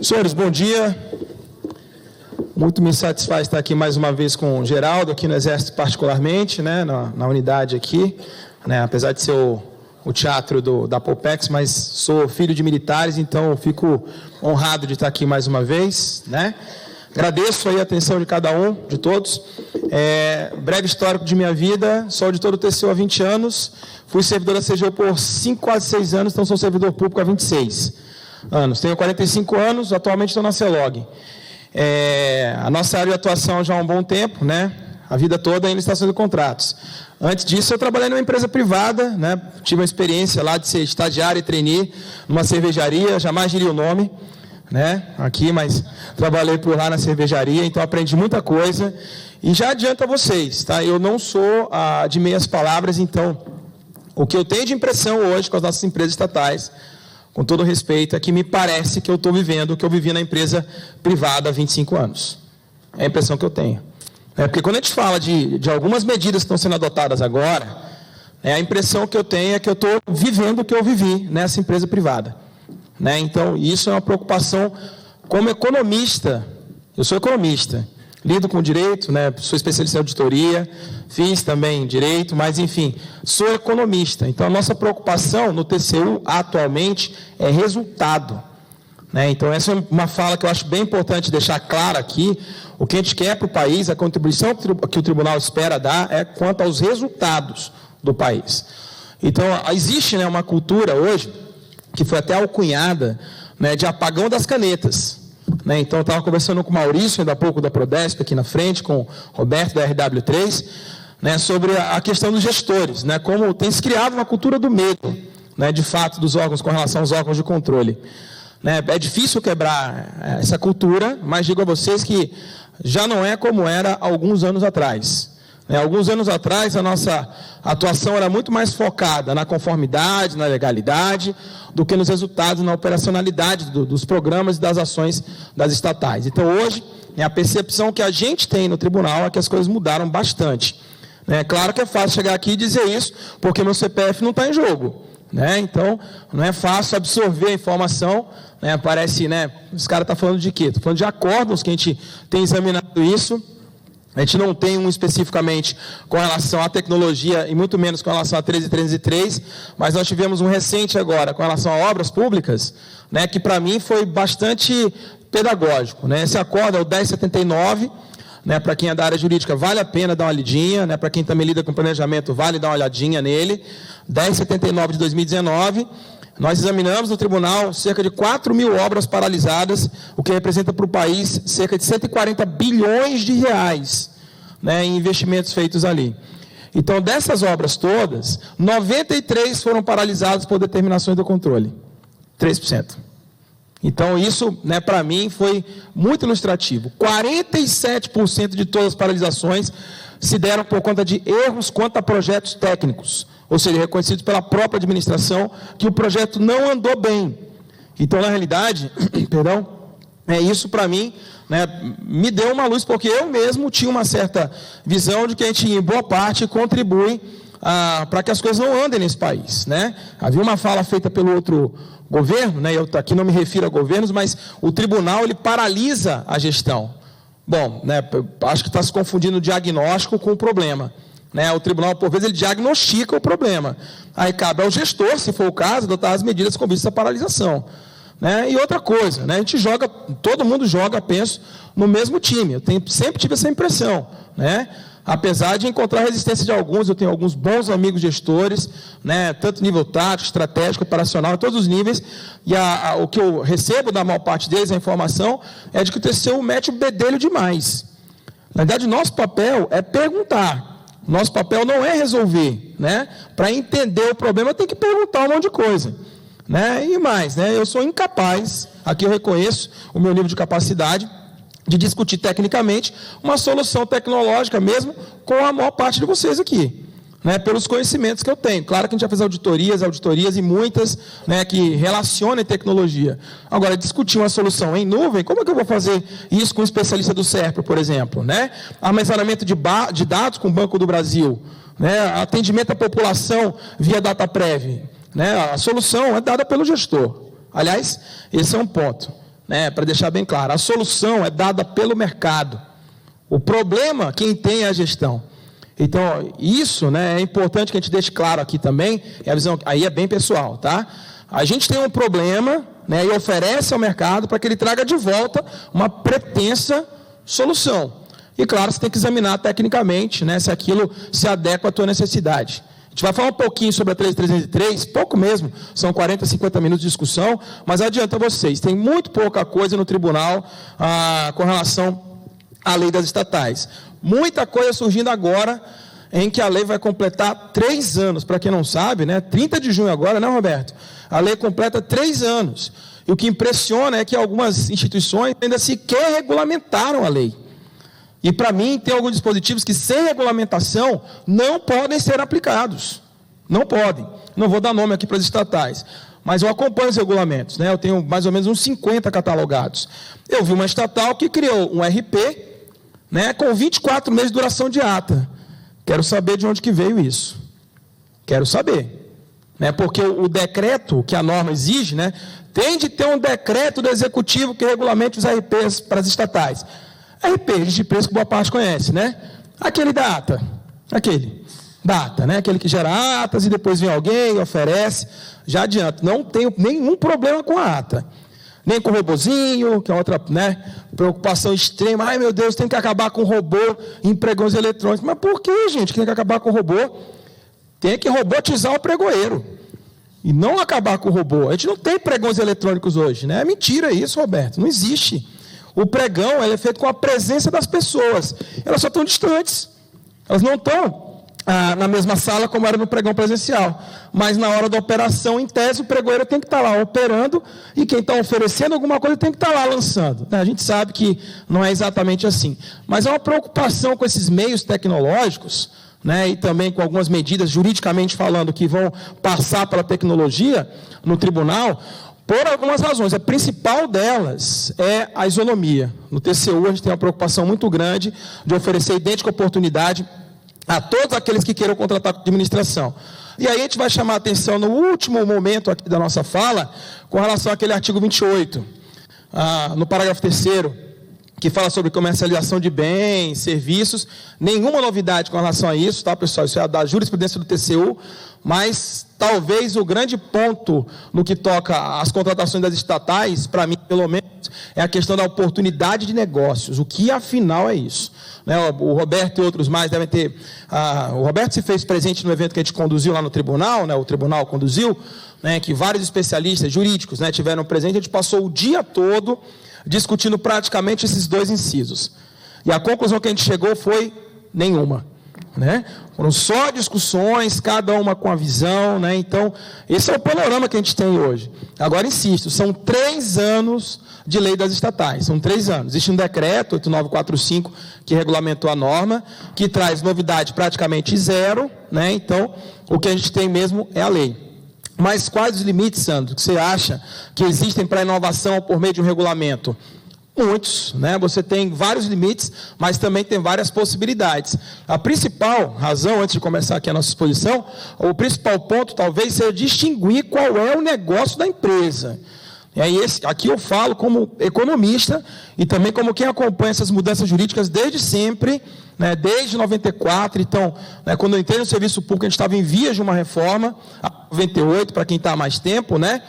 Senhores, bom dia. Muito me satisfaz estar aqui mais uma vez com o Geraldo, aqui no Exército particularmente, né, na unidade aqui, né, apesar de ser o teatro da Polpex, mas sou filho de militares, então fico honrado de estar aqui mais uma vez, né. Agradeço aí a atenção de cada um, de todos. Breve histórico de minha vida, sou auditor do TCU há 20 anos, fui servidor da CGU por 5, quase 6 anos, então sou servidor público há 26 anos. Tenho 45 anos, atualmente estou na CELOG. A nossa área de atuação já há um bom tempo, né? A vida toda em licitação de contratos. Antes disso, eu trabalhei numa empresa privada, né? Tive uma experiência lá de ser estagiário e trainee numa cervejaria, jamais diria o nome, né? Aqui, mas trabalhei por lá na cervejaria, então aprendi muita coisa. E já adianto a vocês, tá? Eu não sou de meias palavras, então o que eu tenho de impressão hoje com as nossas empresas estatais, com todo respeito, é que me parece que eu estou vivendo o que eu vivi na empresa privada há 25 anos. É a impressão que eu tenho. Porque quando a gente fala de algumas medidas que estão sendo adotadas agora, a impressão que eu tenho é que eu estou vivendo o que eu vivi nessa empresa privada. Né? Então, isso é uma preocupação como economista. Eu sou economista, lido com direito, né? Sou especialista em auditoria, fiz também direito, mas, enfim, sou economista. Então, a nossa preocupação no TCU, atualmente, é resultado. Né? Então, essa é uma fala que eu acho bem importante deixar clara aqui. O que a gente quer para o país, a contribuição que o tribunal espera dar é quanto aos resultados do país. Então, existe, né, uma cultura hoje, que foi até alcunhada, né, de apagão das canetas. Né? Então, eu estava conversando com o Maurício, ainda há pouco, da Prodesp, aqui na frente, com o Roberto, da RW3, né, sobre a questão dos gestores, né, como tem se criado uma cultura do medo, né, de fato, dos órgãos com relação aos órgãos de controle. Né? É difícil quebrar essa cultura, mas digo a vocês que já não é como era alguns anos atrás. Alguns anos atrás, a nossa atuação era muito mais focada na conformidade, na legalidade, do que nos resultados, na operacionalidade dos programas e das ações das estatais. Então, hoje, a percepção que a gente tem no tribunal é que as coisas mudaram bastante. Claro que é fácil chegar aqui e dizer isso, porque meu CPF não está em jogo. Então, não é fácil absorver a informação. Parece, os caras estão falando de quê? Estão falando de acórdãos, que a gente tem examinado isso. A gente não tem um especificamente com relação à tecnologia e muito menos com relação a 13303, mas nós tivemos um recente agora com relação a obras públicas, que para mim foi bastante pedagógico. Esse acordo é o 1079, para quem é da área jurídica vale a pena dar uma lidinha, para quem também lida com planejamento vale dar uma olhadinha nele. 1079 de 2019, nós examinamos no tribunal cerca de 4.000 obras paralisadas, o que representa para o país cerca de 140 bilhões de reais, em investimentos feitos ali. Então, dessas obras todas, 93 foram paralisadas por determinações do controle, 3%. Então, isso, para mim, foi muito ilustrativo. 47% de todas as paralisações se deram por conta de erros quanto a projetos técnicos, ou seja, reconhecidos pela própria administração, que o projeto não andou bem. Então, na realidade, isso para mim, me deu uma luz, porque eu mesmo tinha uma certa visão de que a gente, em boa parte, contribui para que as coisas não andem nesse país. Havia uma fala feita pelo outro governo, eu aqui não me refiro a governos, mas o tribunal ele paralisa a gestão. Bom, acho que está se confundindo o diagnóstico com o problema. O tribunal, por vezes, ele diagnostica o problema. Aí cabe ao gestor, se for o caso, adotar as medidas com vista à paralisação. E outra coisa, a gente joga, todo mundo joga, penso, no mesmo time. Eu sempre tive essa impressão. Apesar de encontrar resistência de alguns, eu tenho alguns bons amigos gestores, tanto nível tático, estratégico, operacional, em todos os níveis, e o que eu recebo da maior parte deles, a informação, é de que o TCU mete o bedelho demais. Na verdade, nosso papel é perguntar. Nosso papel não é resolver. Para entender o problema, tem que perguntar um monte de coisa. E mais, eu sou incapaz, aqui eu reconheço o meu nível de capacidade, de discutir tecnicamente uma solução tecnológica mesmo com a maior parte de vocês aqui, pelos conhecimentos que eu tenho. Claro que a gente já fez auditorias e muitas, que relacionam tecnologia. Agora, discutir uma solução em nuvem, como é que eu vou fazer isso com um especialista do SERPRO, por exemplo? Armazenamento de dados com o Banco do Brasil, atendimento à população via DataPrev. A solução é dada pelo gestor. Aliás, esse é um ponto. né, para deixar bem claro, a solução é dada pelo mercado. O problema, quem tem é a gestão. Então, isso, né, é importante que a gente deixe claro aqui também, é a visão, aí é bem pessoal, tá? A gente tem um problema, né, e oferece ao mercado para que ele traga de volta uma pretensa solução. E claro, você tem que examinar tecnicamente, né, se aquilo se adequa à tua necessidade. A gente vai falar um pouquinho sobre a 13303, pouco mesmo, são 40, 50 minutos de discussão, mas adianta vocês, tem muito pouca coisa no tribunal com relação à lei das estatais. Muita coisa surgindo agora, em que a lei vai completar 3 anos, para quem não sabe, né, 30 de junho agora, né, Roberto? A lei completa 3 anos. E o que impressiona é que algumas instituições ainda sequer regulamentaram a lei. E para mim, tem alguns dispositivos que, sem regulamentação, não podem ser aplicados. Não podem. Não vou dar nome aqui para as estatais, mas eu acompanho os regulamentos, né? Eu tenho mais ou menos uns 50 catalogados. Eu vi uma estatal que criou um RP, né, com 24 meses de duração de ata. Quero saber de onde que veio isso. Quero saber. Né, porque o decreto que a norma exige, né, tem de ter um decreto do executivo que regulamente os RPs para as estatais. RP, de preço que boa parte conhece, né? Aquele da ata. Aquele da ata, né? Aquele que gera atas e depois vem alguém e oferece. Já adianto, não tenho nenhum problema com a ata. Nem com o robozinho, que é outra, né, preocupação extrema. Ai, meu Deus, tem que acabar com o robô em pregões eletrônicos. Mas por que, gente, que tem que acabar com o robô? Tem que robotizar o pregoeiro. E não acabar com o robô. A gente não tem pregões eletrônicos hoje, né? É mentira isso, Roberto. Não existe. O pregão é feito com a presença das pessoas. Elas só estão distantes. Elas não estão na mesma sala como era no pregão presencial. Mas na hora da operação, em tese, o pregoeiro tem que estar lá operando e quem está oferecendo alguma coisa tem que estar lá lançando. A gente sabe que não é exatamente assim. Mas é uma preocupação com esses meios tecnológicos, né, e também com algumas medidas, juridicamente falando, que vão passar pela tecnologia no tribunal, por algumas razões. A principal delas é a isonomia. No TCU, a gente tem uma preocupação muito grande de oferecer idêntica oportunidade a todos aqueles que queiram contratar com administração. E aí a gente vai chamar a atenção no último momento aqui da nossa fala, com relação àquele artigo 28, no parágrafo 3º, que fala sobre comercialização de bens, serviços. Nenhuma novidade com relação a isso, tá, pessoal? Isso é da jurisprudência do TCU, mas talvez o grande ponto no que toca às contratações das estatais, para mim, pelo menos, é a questão da oportunidade de negócios. O que, afinal, é isso? Né, o Roberto e outros mais devem ter... o Roberto se fez presente no evento que a gente conduziu lá no tribunal, né, o tribunal conduziu, né, que vários especialistas jurídicos, né, tiveram presente. A gente passou o dia todo discutindo praticamente esses 2 incisos. E a conclusão que a gente chegou foi nenhuma. Né? Foram só discussões, cada uma com a visão, né? Então, esse é o panorama que a gente tem hoje. Agora, insisto, são 3 anos de lei das estatais, são 3 anos. Existe um decreto, 8945, que regulamentou a norma, que traz novidade praticamente zero, né? Então, o que a gente tem mesmo é a lei. Mas quais os limites, Sandro, que você acha que existem para a inovação por meio de um regulamento? Muitos, né? Você tem vários limites, mas também tem várias possibilidades. A principal razão, antes de começar aqui a nossa exposição, o principal ponto talvez seja distinguir qual é o negócio da empresa. E aí, aqui eu falo como economista e também como quem acompanha essas mudanças jurídicas desde sempre, né, desde 94. Então, né, quando eu entrei no serviço público, a gente estava em vias de uma reforma, a 98, para quem está há mais tempo, né,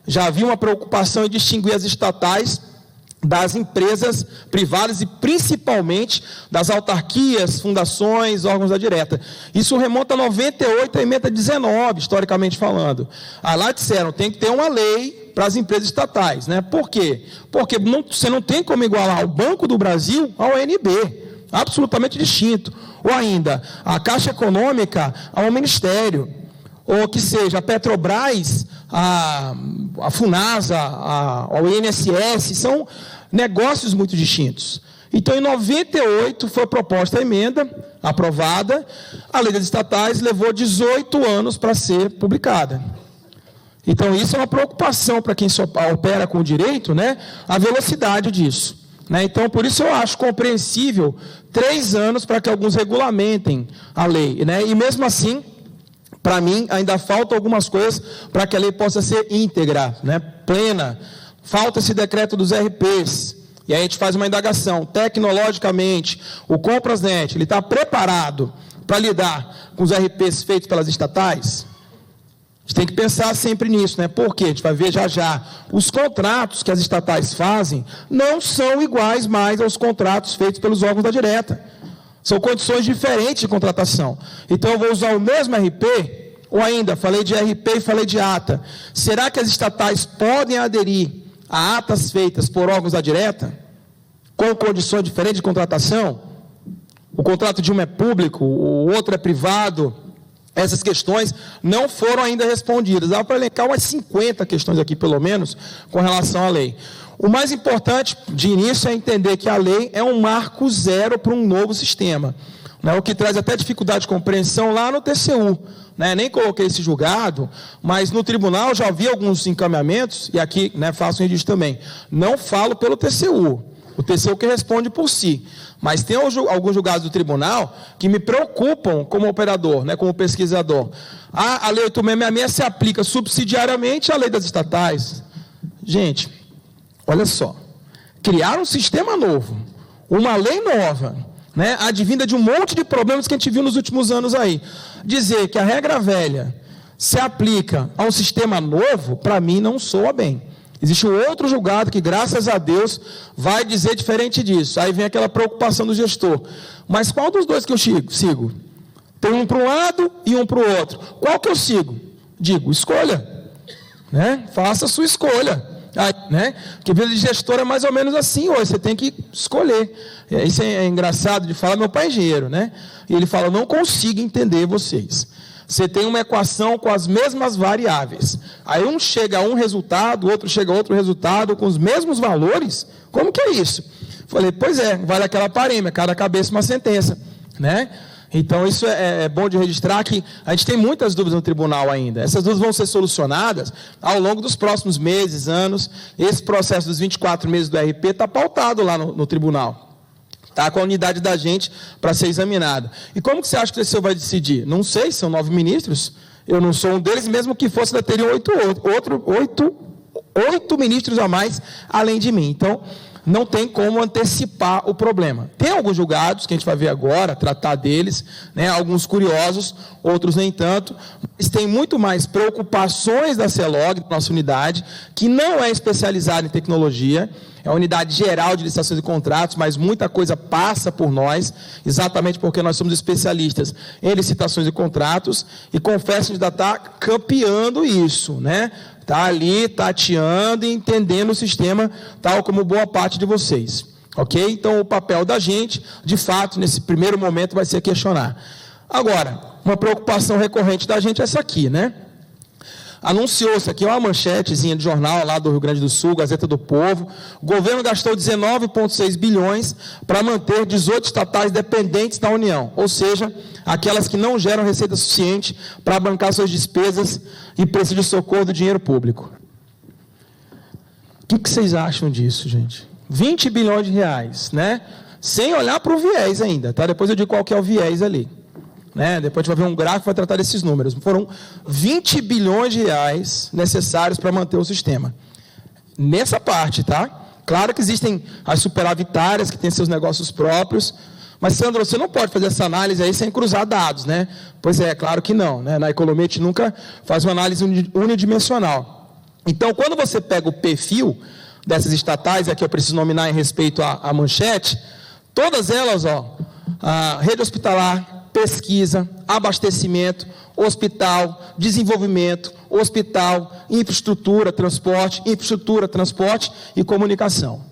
já havia uma preocupação em distinguir as estatais das empresas privadas e principalmente das autarquias, fundações, órgãos da direta. Isso remonta a 98, a emenda 19, historicamente falando. Lá disseram, tem que ter uma lei para as empresas estatais, né? Por quê? Porque você não tem como igualar o Banco do Brasil ao ANB, absolutamente distinto. Ou ainda, a Caixa Econômica ao Ministério, ou que seja, a Petrobras, a Funasa, ao INSS, são negócios muito distintos. Então, em 98, foi proposta a emenda, aprovada, a lei das estatais levou 18 anos para ser publicada. Então, isso é uma preocupação para quem opera com o direito, né? A velocidade disso. Né? Então, por isso eu acho compreensível 3 anos para que alguns regulamentem a lei. Né? E mesmo assim, para mim, ainda faltam algumas coisas para que a lei possa ser íntegra, né? Plena, falta esse decreto dos RPs, e aí a gente faz uma indagação, tecnologicamente, o Comprasnet, ele está preparado para lidar com os RPs feitos pelas estatais? A gente tem que pensar sempre nisso, né? Porque a gente vai ver já, os contratos que as estatais fazem não são iguais mais aos contratos feitos pelos órgãos da direta. São condições diferentes de contratação. Então eu vou usar o mesmo RP, ou ainda, falei de RP e falei de ata. Será que as estatais podem aderir a atas feitas por órgãos da direta, com condições diferentes de contratação? O contrato de um é público, o outro é privado. Essas questões não foram ainda respondidas. Dá para elencar umas 50 questões aqui, pelo menos, com relação à lei. O mais importante, de início, é entender que a lei é um marco zero para um novo sistema, né? O que traz até dificuldade de compreensão lá no TCU. Né? Nem coloquei esse julgado, mas no tribunal já vi alguns encaminhamentos, e aqui, né, faço um registro também. Não falo pelo TCU. O TCU que responde por si. Mas tem alguns julgados do tribunal que me preocupam como operador, né, como pesquisador. A Lei 8666 se aplica subsidiariamente à lei das estatais. Gente, olha só. Criaram um sistema novo, uma lei nova, né, advinda de um monte de problemas que a gente viu nos últimos anos aí. Dizer que a regra velha se aplica a um sistema novo, para mim, não soa bem. Existe um outro julgado que, graças a Deus, vai dizer diferente disso. Aí vem aquela preocupação do gestor. Mas qual dos dois que eu sigo? Tem um para um lado e um para o outro. Qual que eu sigo? Digo, escolha. Né? Faça a sua escolha. Né? Porque vida de gestor é mais ou menos assim hoje. Você tem que escolher. Isso é engraçado de falar. Meu pai é engenheiro, né? E ele fala, eu não consigo entender vocês. Você tem uma equação com as mesmas variáveis. Aí um chega a um resultado, o outro chega a outro resultado com os mesmos valores. Como que é isso? Falei, pois é, vale aquela parêmia, cada cabeça uma sentença, né? Então isso é bom de registrar que a gente tem muitas dúvidas no tribunal ainda. Essas dúvidas vão ser solucionadas ao longo dos próximos meses, anos. Esse processo dos 24 meses do RP está pautado lá no tribunal. Está com a unidade da gente para ser examinada. E como que você acha que o TCU vai decidir? Não sei, são 9 ministros. Eu não sou um deles, mesmo que fosse, ainda teriam 8 ministros a mais, além de mim. Então, não tem como antecipar o problema. Tem alguns julgados, que a gente vai ver agora, tratar deles, né? Alguns curiosos, outros nem tanto, mas tem muito mais preocupações da CELOG, da nossa unidade, que não é especializada em tecnologia, é a unidade geral de licitações e contratos, mas muita coisa passa por nós, exatamente porque nós somos especialistas em licitações e contratos, e confesso que ainda está campeando isso, né? Está ali tateando e entendendo o sistema, tal como boa parte de vocês. Ok? Então, o papel da gente, de fato, nesse primeiro momento, vai ser questionar. Agora, uma preocupação recorrente da gente é essa aqui, né? Anunciou-se aqui uma manchetezinha de jornal lá do Rio Grande do Sul, Gazeta do Povo. O governo gastou 19,6 bilhões para manter 18 estatais dependentes da União, ou seja, aquelas que não geram receita suficiente para bancar suas despesas e preço de socorro do dinheiro público. O que vocês acham disso, gente? 20 bilhões de reais, né? Sem olhar para o viés ainda, tá? Depois eu digo qual que é o viés ali. Né? Depois a gente vai ver um gráfico que vai tratar desses números. Foram 20 bilhões de reais necessários para manter o sistema. Nessa parte, tá? Claro que existem as superavitárias que têm seus negócios próprios, mas, Sandro, você não pode fazer essa análise aí sem cruzar dados, né? Pois é, claro que não, né? Na economia a gente nunca faz uma análise unidimensional. Então, quando você pega o perfil dessas estatais, aqui eu preciso nominar em respeito à manchete, todas elas, ó, a rede hospitalar, pesquisa, abastecimento, hospital, desenvolvimento, hospital, infraestrutura, transporte e comunicação.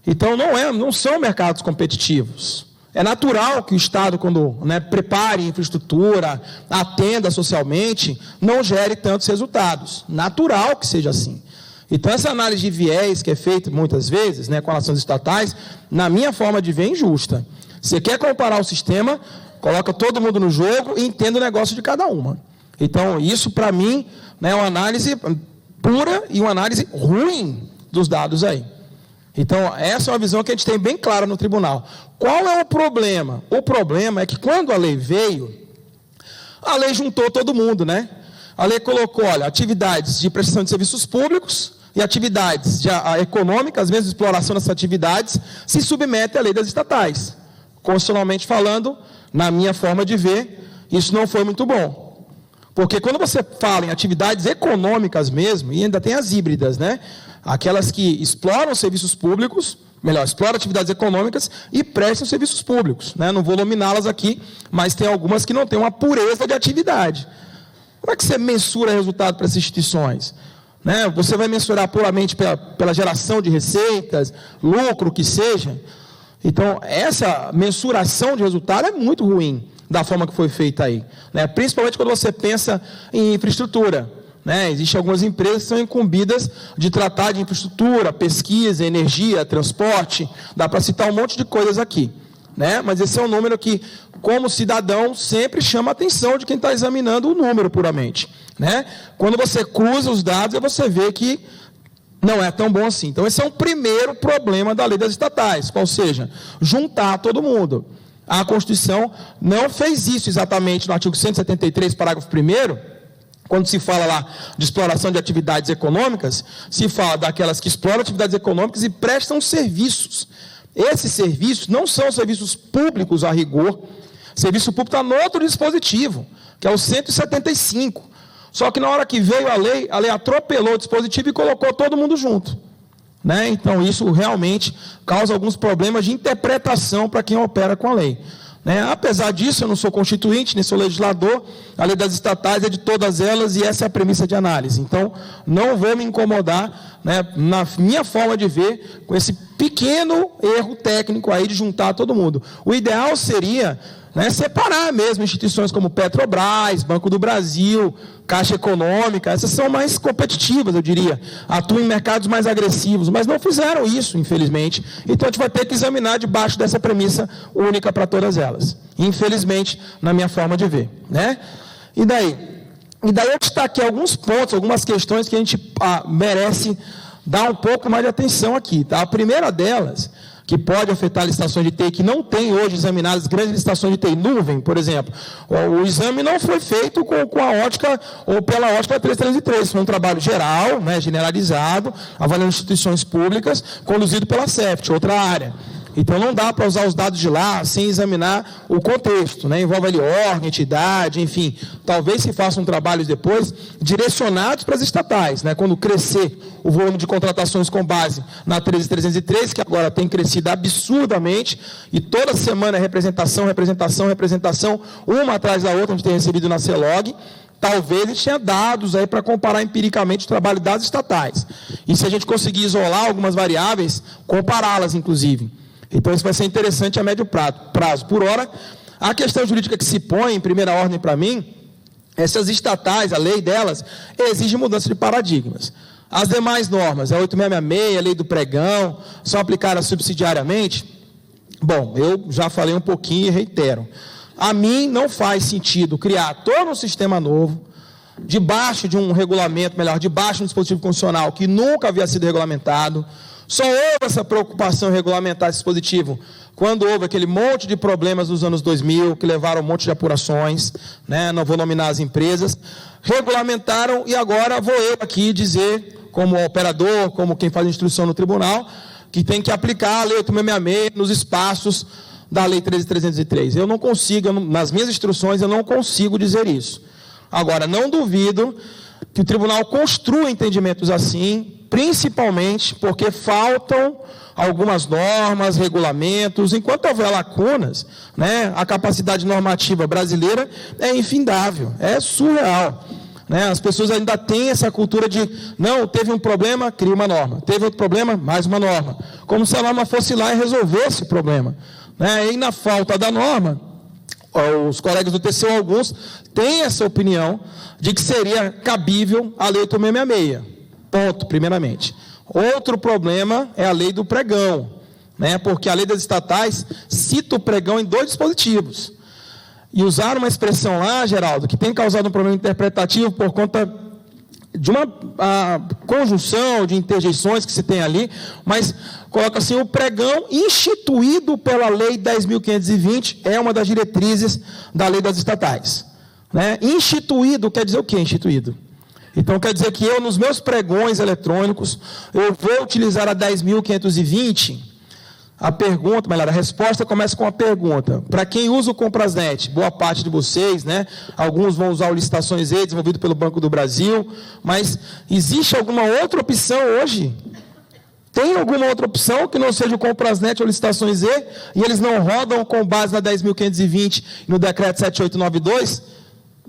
Então, não são mercados competitivos. É natural que o Estado, quando, né, prepare infraestrutura, atenda socialmente, não gere tantos resultados. Natural que seja assim. Então, essa análise de viés que é feita muitas vezes, né, com relação às estatais, na minha forma de ver, é injusta. Você quer comparar o sistema, coloca todo mundo no jogo e entenda o negócio de cada uma. Então, isso para mim, né, é uma análise pura e uma análise ruim dos dados aí. Então, essa é uma visão que a gente tem bem clara no tribunal. Qual é o problema? O problema é que quando a lei veio, a lei juntou todo mundo, né? A lei colocou, olha, atividades de prestação de serviços públicos, e atividades econômicas, mesmo exploração dessas atividades, se submete à lei das estatais. Constitucionalmente falando, na minha forma de ver, isso não foi muito bom. Porque quando você fala em atividades econômicas mesmo, e ainda tem as híbridas, né? Aquelas que exploram serviços públicos, exploram atividades econômicas e prestam serviços públicos, né? Não vou nominá-las aqui, mas tem algumas que não têm uma pureza de atividade. Como é que você mensura resultado para essas instituições? Né? Você vai mensurar puramente pela geração de receitas, lucro, que seja. Então, essa mensuração de resultado é muito ruim da forma que foi feita aí, né? Principalmente quando você pensa em infraestrutura, né? Existem algumas empresas que são incumbidas de tratar de infraestrutura, pesquisa, energia, transporte, dá para citar um monte de coisas aqui, né? Mas esse é um número que, como cidadão, sempre chama a atenção de quem está examinando o número puramente, né? Quando você cruza os dados, você vê que não é tão bom assim. Então, esse é um primeiro problema da lei das estatais, qual seja, juntar todo mundo. A Constituição não fez isso exatamente no artigo 173, parágrafo 1º, quando se fala lá de exploração de atividades econômicas, se fala daquelas que exploram atividades econômicas e prestam serviços. Esses serviços não são serviços públicos a rigor. Serviço público está no outro dispositivo, que é o 175. Só que na hora que veio a lei atropelou o dispositivo e colocou todo mundo junto, né? Então isso realmente causa alguns problemas de interpretação para quem opera com a lei, né? Apesar disso, eu não sou constituinte, nem sou legislador, a lei das estatais é de todas elas e essa é a premissa de análise. Então não vou me incomodar, né, na minha forma de ver, com esse pequeno erro técnico aí de juntar todo mundo. O ideal seria, né, separar mesmo instituições como Petrobras, Banco do Brasil, Caixa Econômica, essas são mais competitivas, eu diria, atuam em mercados mais agressivos, mas não fizeram isso, infelizmente. Então a gente vai ter que examinar debaixo dessa premissa única para todas elas, infelizmente, na minha forma de ver, né? E daí eu destaquei alguns pontos, algumas questões que a gente merece dar um pouco mais de atenção aqui, tá? A primeira delas, que pode afetar licitações de TI, que não tem hoje examinadas grandes licitações de TI, nuvem, por exemplo. O exame não foi feito com a ótica, ou pela ótica 3303, foi um trabalho geral, né, generalizado, avaliando instituições públicas, conduzido pela CEFT, outra área. Então não dá para usar os dados de lá sem examinar o contexto, né? Envolve ali órgão, entidade, enfim. Talvez se façam trabalhos depois direcionados para as estatais, né? Quando crescer o volume de contratações com base na 13303, que agora tem crescido absurdamente, e toda semana é representação, uma atrás da outra, a gente tem recebido na CELOG. Talvez a gente tenha dados aí para comparar empiricamente o trabalho das estatais. E se a gente conseguir isolar algumas variáveis, compará-las, inclusive. Então, isso vai ser interessante a médio prazo. Por hora, a questão jurídica que se põe em primeira ordem para mim, essas estatais, a lei delas, exige mudança de paradigmas. As demais normas, a 8666, a lei do pregão, são aplicadas subsidiariamente? Bom, eu já falei um pouquinho e reitero. A mim não faz sentido criar todo um sistema novo, debaixo de um regulamento, debaixo de um dispositivo constitucional que nunca havia sido regulamentado. Só houve essa preocupação em regulamentar esse dispositivo quando houve aquele monte de problemas nos anos 2000, que levaram um monte de apurações, né? Não vou nominar as empresas. Regulamentaram e agora vou eu aqui dizer, como operador, como quem faz instrução no tribunal, que tem que aplicar a lei 8666 nos espaços da lei 13.303. Eu não consigo, nas minhas instruções, eu não consigo dizer isso. Agora, não duvido que o tribunal construa entendimentos assim, principalmente porque faltam algumas normas, regulamentos. Enquanto houver lacunas, né, a capacidade normativa brasileira é infindável, é surreal. Né? As pessoas ainda têm essa cultura de, não, teve um problema, cria uma norma. Teve outro problema, mais uma norma. Como se a norma fosse lá e resolvesse o problema. Né? E na falta da norma, os colegas do TCU, alguns, têm essa opinião de que seria cabível a lei 8666. Ponto, primeiramente. Outro problema é a lei do pregão, né? Porque a lei das estatais cita o pregão em 2 dispositivos. E usaram uma expressão lá, Geraldo, que tem causado um problema interpretativo por conta de uma conjunção de interjeições que se tem ali, mas coloca assim, o pregão instituído pela lei 10.520 é uma das diretrizes da lei das estatais. Né? Instituído quer dizer o quê? Instituído. Então, quer dizer que eu, nos meus pregões eletrônicos, eu vou utilizar a 10.520. A pergunta, Maylara, a resposta começa com a pergunta. Para quem usa o Comprasnet, boa parte de vocês, né? Alguns vão usar o Licitações E, desenvolvido pelo Banco do Brasil, mas existe alguma outra opção hoje? Tem alguma outra opção que não seja o Comprasnet ou Licitações E, e eles não rodam com base na 10.520 no decreto 7892?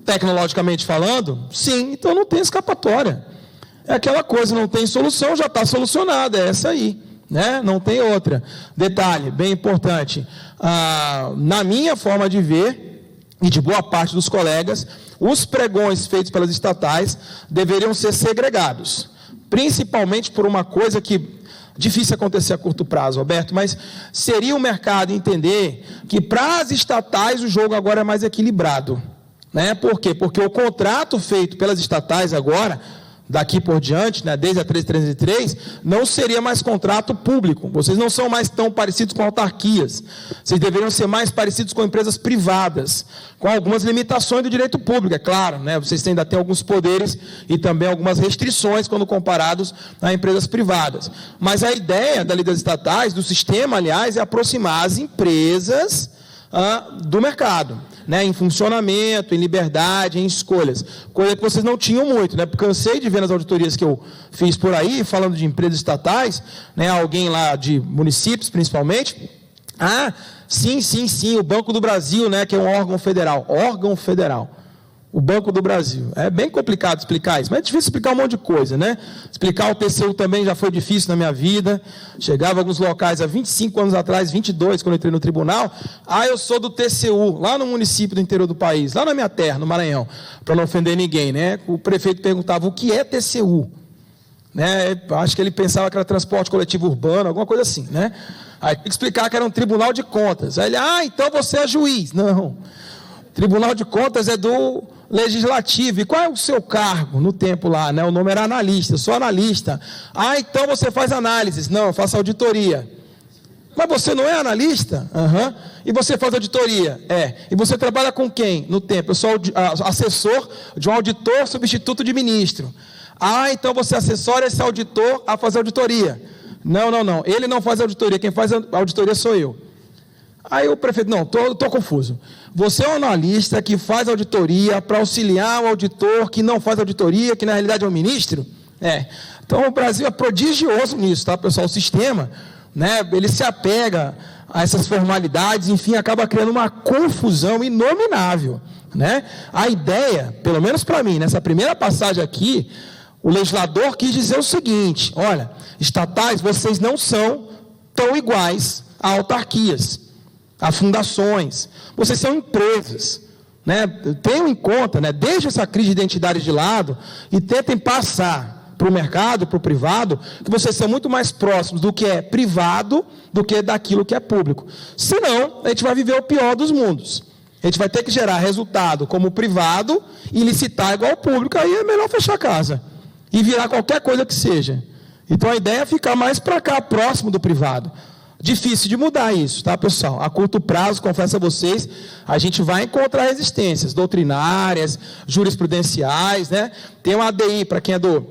Tecnologicamente falando? Sim, então não tem escapatória. É aquela coisa, não tem solução, já está solucionada, é essa aí, né? Não tem outra. Detalhe, bem importante, na minha forma de ver, e de boa parte dos colegas, os pregões feitos pelas estatais deveriam ser segregados, principalmente por uma coisa que difícil acontecer a curto prazo, Roberto, mas seria o mercado entender que para as estatais o jogo agora é mais equilibrado. Né? Por quê? Porque o contrato feito pelas estatais agora, daqui por diante, né, desde a 1333, não seria mais contrato público. Vocês não são mais tão parecidos com autarquias. Vocês deveriam ser mais parecidos com empresas privadas, com algumas limitações do direito público, é claro. Né? Vocês ainda têm alguns poderes e também algumas restrições quando comparados a empresas privadas. Mas a ideia da lei das estatais, do sistema, aliás, é aproximar as empresas do mercado, né, em funcionamento, em liberdade, em escolhas, coisa que vocês não tinham muito, né, porque cansei de ver nas auditorias que eu fiz por aí, falando de empresas estatais, né, alguém lá de municípios principalmente, sim, o Banco do Brasil, né, que é um órgão federal, o Banco do Brasil. É bem complicado explicar isso, mas é difícil explicar um monte de coisa, né? Explicar o TCU também já foi difícil na minha vida. Chegava a alguns locais há 25 anos atrás, 22, quando eu entrei no tribunal. Eu sou do TCU, lá no município do interior do país, lá na minha terra, no Maranhão, para não ofender ninguém, né? O prefeito perguntava o que é TCU. Né? Acho que ele pensava que era transporte coletivo urbano, alguma coisa assim, né? Aí tem que explicar que era um tribunal de contas. Aí ele, então você é juiz. Não. Tribunal de Contas é do Legislativo. E qual é o seu cargo no tempo lá? Né? O nome era analista, eu sou analista. Então você faz análises. Não, eu faço auditoria. Mas você não é analista? E você faz auditoria? E você trabalha com quem no tempo? Eu sou assessor de um auditor substituto de ministro. Então você assessora esse auditor a fazer auditoria. Não. Ele não faz auditoria, quem faz a auditoria sou eu. Aí o prefeito, não, estou confuso. Você é um analista que faz auditoria para auxiliar o auditor que não faz auditoria, que na realidade é o ministro? Então o Brasil é prodigioso nisso, tá, pessoal? O sistema, né, ele se apega a essas formalidades, enfim, acaba criando uma confusão inominável, né? A ideia, pelo menos para mim, nessa primeira passagem aqui, o legislador quis dizer o seguinte: olha, estatais, vocês não são tão iguais a autarquias, a fundações, vocês são empresas, né? Tenham em conta, né? Deixem essa crise de identidade de lado e tentem passar para o mercado, para o privado, que vocês são muito mais próximos do que é privado do que daquilo que é público. Senão, a gente vai viver o pior dos mundos. A gente vai ter que gerar resultado como privado e licitar igual ao público, aí é melhor fechar a casa e virar qualquer coisa que seja. Então a ideia é ficar mais para cá, próximo do privado. Difícil de mudar isso, tá, pessoal? A curto prazo, confesso a vocês, a gente vai encontrar resistências doutrinárias, jurisprudenciais, né? Tem uma ADI, para quem é do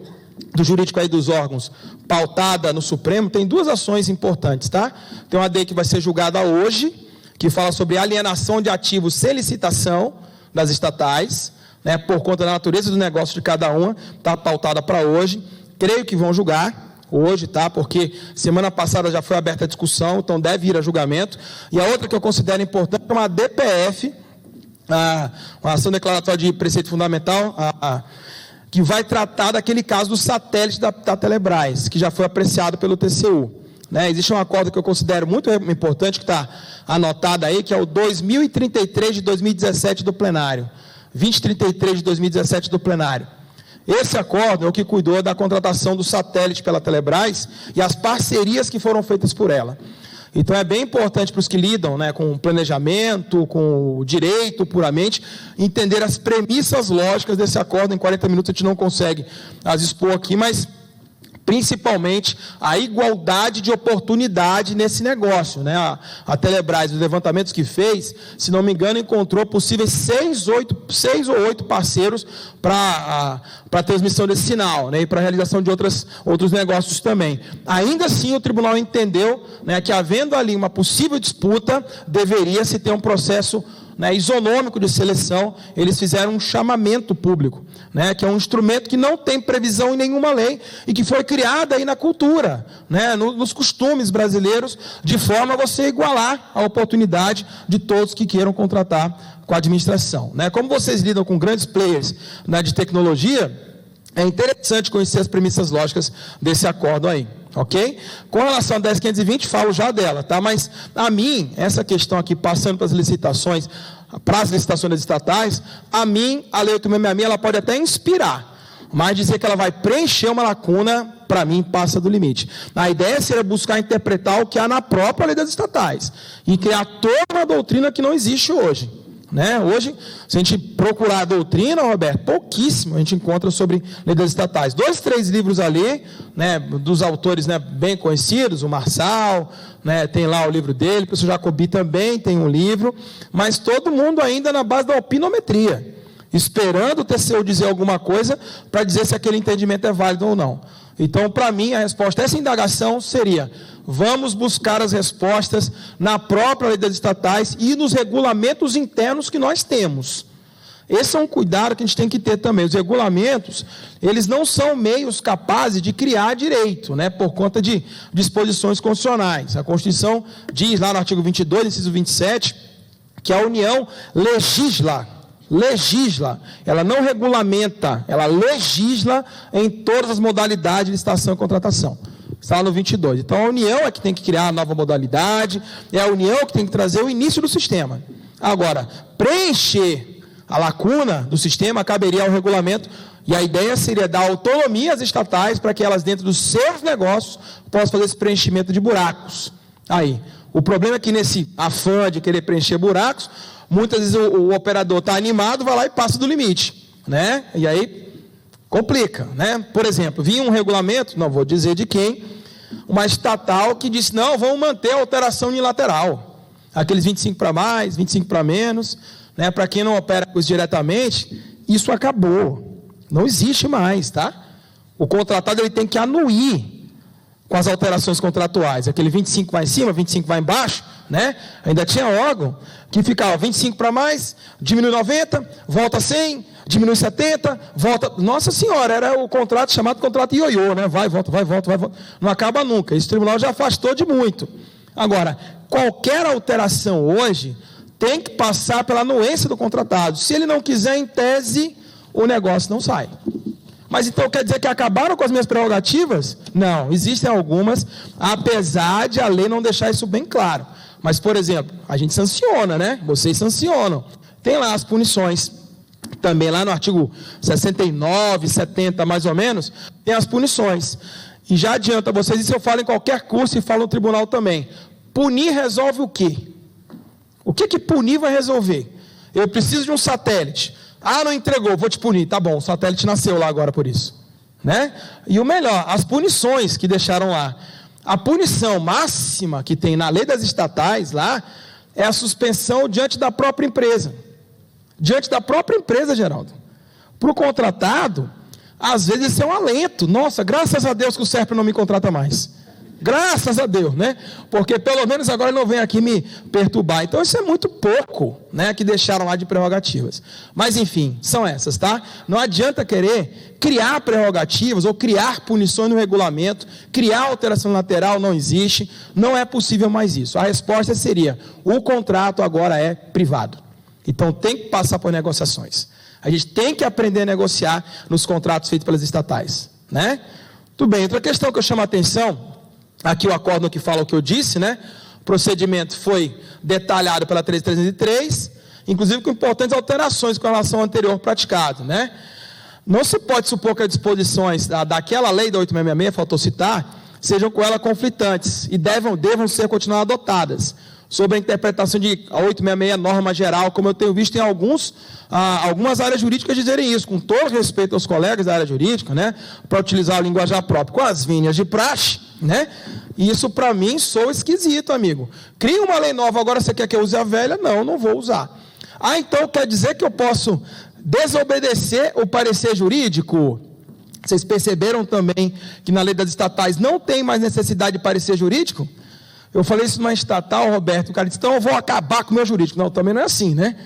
jurídico aí dos órgãos, pautada no Supremo, tem duas ações importantes, tá? Tem uma ADI que vai ser julgada hoje, que fala sobre alienação de ativos sem licitação das estatais, né? Por conta da natureza do negócio de cada uma, está pautada para hoje. Creio que vão julgar hoje, tá? Porque semana passada já foi aberta a discussão, então deve ir a julgamento. E a outra que eu considero importante é uma DPF, uma ação declaratória de preceito fundamental, que vai tratar daquele caso do satélite da Telebrás, que já foi apreciado pelo TCU. Né? Existe um acordo que eu considero muito importante, que está anotado aí, que é o 2033 de 2017 do plenário. 2033 de 2017 do plenário. Esse acordo é o que cuidou da contratação do satélite pela Telebrás e as parcerias que foram feitas por ela. Então é bem importante para os que lidam, né, com planejamento, com o direito puramente, entender as premissas lógicas desse acordo. Em 40 minutos a gente não consegue as expor aqui, mas principalmente a igualdade de oportunidade nesse negócio, né? A Telebrás, os levantamentos que fez, se não me engano, encontrou possíveis 6 ou 8 parceiros para a transmissão desse sinal, né? E para a realização de outros negócios também. Ainda assim, o tribunal entendeu, né, que havendo ali uma possível disputa, deveria se ter um processo, né, isonômico de seleção. Eles fizeram um chamamento público, né, que é um instrumento que não tem previsão em nenhuma lei e que foi criado aí na cultura, né, nos costumes brasileiros, de forma a você igualar a oportunidade de todos que queiram contratar com a administração, né. Como vocês lidam com grandes players, né, de tecnologia, é interessante conhecer as premissas lógicas desse acordo aí. Ok? Com relação a 10.520, falo já dela, tá? Mas a mim, essa questão aqui, passando para as licitações das estatais, a mim, a Lei 8.666, ela pode até inspirar, mas dizer que ela vai preencher uma lacuna, para mim, passa do limite. A ideia seria buscar interpretar o que há na própria Lei das Estatais e criar toda uma doutrina que não existe hoje. Né? Hoje, se a gente procurar a doutrina, Roberto, pouquíssimo a gente encontra sobre lei das estatais. 2, 3 livros ali, né, dos autores, né, bem conhecidos, o Marçal, né, tem lá o livro dele, o professor Jacobi também tem um livro, mas todo mundo ainda na base da opinometria, esperando o TCU dizer alguma coisa para dizer se aquele entendimento é válido ou não. Então, para mim, a resposta a essa indagação seria: vamos buscar as respostas na própria lei das estatais e nos regulamentos internos que nós temos. Esse é um cuidado que a gente tem que ter também. Os regulamentos, eles não são meios capazes de criar direito, né, por conta de disposições constitucionais. A Constituição diz lá no artigo 22, inciso 27, que a União legisla, ela não regulamenta, ela legisla em todas as modalidades de licitação e contratação. Está no 22. Então, a União é que tem que criar a nova modalidade, é a União que tem que trazer o início do sistema. Agora, preencher a lacuna do sistema caberia ao regulamento, e a ideia seria dar autonomia às estatais para que elas, dentro dos seus negócios, possam fazer esse preenchimento de buracos. Aí, o problema é que nesse afã de querer preencher buracos, muitas vezes o operador está animado, vai lá e passa do limite, né? E aí complica, né? Por exemplo, vinha um regulamento, não vou dizer de quem, uma estatal que disse: não, vamos manter a alteração unilateral, aqueles 25 para mais, 25 para menos, né? Para quem não opera com isso diretamente, isso acabou, não existe mais, tá? O contratado, ele tem que anuir com as alterações contratuais, aquele 25 vai em cima, 25 vai embaixo, né? Ainda tinha órgão que ficava 25 para mais, diminui 90, volta 100, diminui 70, volta... Nossa Senhora, era o contrato chamado contrato ioiô, né? Vai, volta, vai, volta, vai, volta. Não acaba nunca. Esse tribunal já afastou de muito. Agora, qualquer alteração hoje tem que passar pela anuência do contratado. Se ele não quiser, em tese, o negócio não sai. Mas então quer dizer que acabaram com as minhas prerrogativas? Não, existem algumas, apesar de a lei não deixar isso bem claro. Mas, por exemplo, a gente sanciona, né? Vocês sancionam. Tem lá as punições. Também lá no artigo 69, 70, mais ou menos, tem as punições. E já adianta vocês, isso eu falo em qualquer curso e falo no tribunal também. Punir resolve o quê? O que punir vai resolver? Eu preciso de um satélite. Ah, não entregou, vou te punir. Tá bom, o satélite nasceu lá agora por isso, né? E o melhor, as punições que deixaram lá. A punição máxima que tem na lei das estatais lá é a suspensão diante da própria empresa. Diante da própria empresa, Geraldo. Para o contratado, às vezes isso é um alento. Nossa, graças a Deus que o SERPRO não me contrata mais. Graças a Deus, né? Porque pelo menos agora ele não vem aqui me perturbar. Então isso é muito pouco, né? Que deixaram lá de prerrogativas. Mas enfim, são essas, tá? Não adianta querer criar prerrogativas ou criar punições no regulamento, criar alteração lateral, não existe, não é possível mais isso. A resposta seria: o contrato agora é privado. Então tem que passar por negociações. A gente tem que aprender a negociar nos contratos feitos pelas estatais, né? Tudo bem, outra questão que eu chamo a atenção. Aqui o acórdão que fala o que eu disse, né? O procedimento foi detalhado pela 13.303, inclusive com importantes alterações com relação ao anterior praticado, né? Não se pode supor que as disposições daquela lei da 8.666, faltou citar, sejam com ela conflitantes e devam ser continuar adotadas. sobre a interpretação de 866, norma geral, como eu tenho visto em algumas áreas jurídicas dizerem isso, com todo respeito aos colegas da área jurídica, né, para utilizar o linguajar próprio, com as vinhas de praxe, né, isso para mim soa esquisito, amigo. Cria uma lei nova, agora você quer que eu use a velha? Não, não vou usar. Então quer dizer que eu posso desobedecer o parecer jurídico? Vocês perceberam também que na lei das estatais não tem mais necessidade de parecer jurídico? Eu falei isso numa estatal, Roberto, o cara disse, então eu vou acabar com o meu jurídico. Não, também não é assim, né?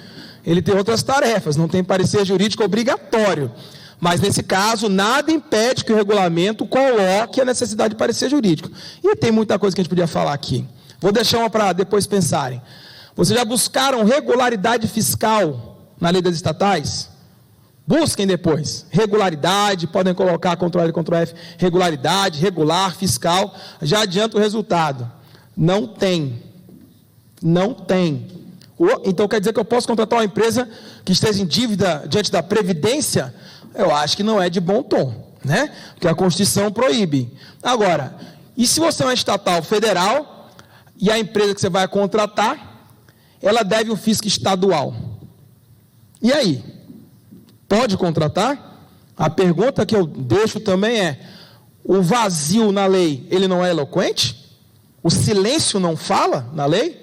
Ele tem outras tarefas, não tem parecer jurídico obrigatório. Mas nesse caso, nada impede que o regulamento coloque a necessidade de parecer jurídico. E tem muita coisa que a gente podia falar aqui. Vou deixar uma para depois pensarem. Vocês já buscaram regularidade fiscal na lei das estatais? Busquem depois. Regularidade, podem colocar Ctrl-L, Ctrl-F, regularidade, regular, fiscal. Já adianta o resultado. Não tem. Não tem. Então quer dizer que eu posso contratar uma empresa que esteja em dívida diante da Previdência? Eu acho que não é de bom tom, né? Porque a Constituição proíbe. Agora, e se você é uma estatal federal e a empresa que você vai contratar, ela deve o fisco estadual? E aí? Pode contratar? A pergunta que eu deixo também é, o vazio na lei, ele não é eloquente? O silêncio não fala na lei?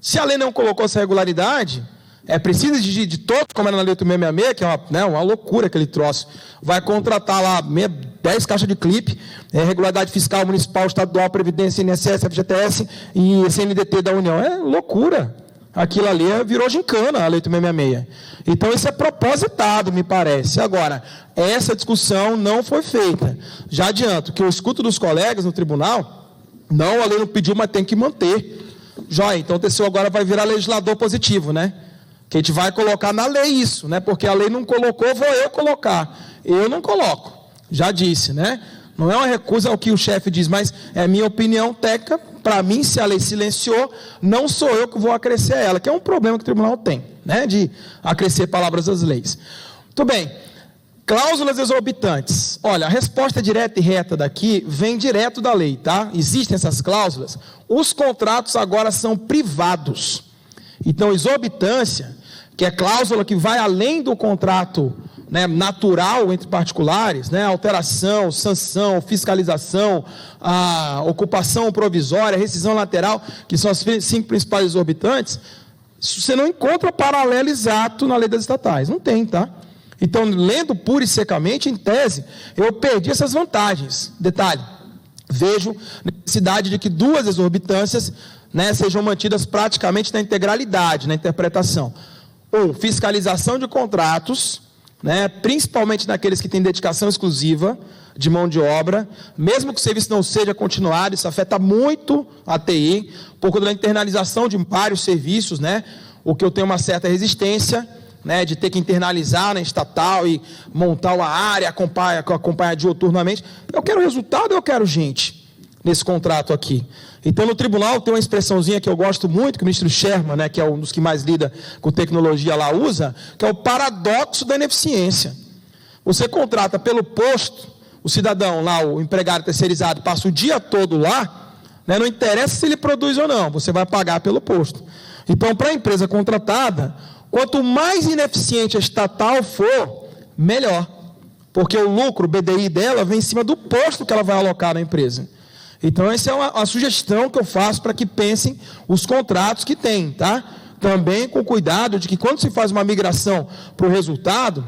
Se a lei não colocou essa regularidade, é preciso exigir de todos, como era na lei 8666, que é uma loucura aquele troço. Vai contratar lá 10 caixas de clipe, regularidade fiscal, municipal, estadual, previdência, INSS, FGTS e CNDT da União. É loucura. Aquilo ali virou gincana, a lei 8666. Então isso é propositado, me parece. Agora, essa discussão não foi feita. Já adianto que eu escuto dos colegas no tribunal, não, a lei não pediu, mas tem que manter. Joia, então o TCU agora vai virar legislador positivo, né? Que a gente vai colocar na lei isso, né? Porque a lei não colocou, vou eu colocar. Eu não coloco, já disse, né? Não é uma recusa ao que o chefe diz, mas é minha opinião técnica. Para mim, se a lei silenciou, não sou eu que vou acrescer ela, que é um problema que o tribunal tem, né? De acrescer palavras às leis. Muito bem. Cláusulas exorbitantes. Olha, a resposta direta e reta daqui vem direto da lei, tá? Existem essas cláusulas. Os contratos agora são privados. Então, exorbitância, que é cláusula que vai além do contrato, né, natural entre particulares, né, alteração, sanção, fiscalização, a ocupação provisória, rescisão lateral, que são as 5 principais exorbitantes, você não encontra paralelo exato na lei das estatais. Não tem, tá? Então, lendo pura e secamente, em tese, eu perdi essas vantagens. Detalhe, vejo necessidade de que 2 exorbitâncias, né, sejam mantidas praticamente na integralidade, na interpretação. 1, fiscalização de contratos, né, principalmente naqueles que têm dedicação exclusiva de mão de obra, mesmo que o serviço não seja continuado, isso afeta muito a TI, por conta da internalização de vários serviços, né, o que eu tenho uma certa resistência, né, de ter que internalizar na estatal e montar uma área, acompanhar diuturnamente. Eu quero resultado, eu quero gente nesse contrato aqui. Então, no tribunal tem uma expressãozinha que eu gosto muito, que o ministro Sherman, né, que é um dos que mais lida com tecnologia lá, usa, que é o paradoxo da ineficiência. Você contrata pelo posto, o cidadão lá, o empregado terceirizado, passa o dia todo lá, né, não interessa se ele produz ou não, você vai pagar pelo posto. Então, para a empresa contratada, quanto mais ineficiente a estatal for, melhor. Porque o lucro, o BDI dela, vem em cima do posto que ela vai alocar na empresa. Então, essa é uma sugestão que eu faço para que pensem os contratos que tem, tá? Também com cuidado de que quando se faz uma migração para o resultado,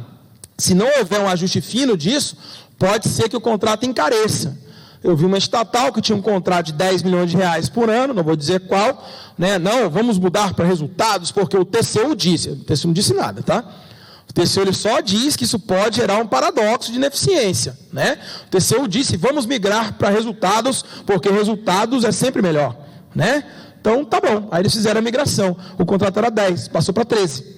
se não houver um ajuste fino disso, pode ser que o contrato encareça. Eu vi uma estatal que tinha um contrato de 10 milhões de reais por ano, não vou dizer qual, né? Não, vamos mudar para resultados, porque o TCU disse. O TCU não disse nada, tá? O TCU ele só diz que isso pode gerar um paradoxo de ineficiência, né? O TCU disse, vamos migrar para resultados, porque resultados é sempre melhor, né? Então, tá bom. Aí eles fizeram a migração. O contrato era 10, passou para 13.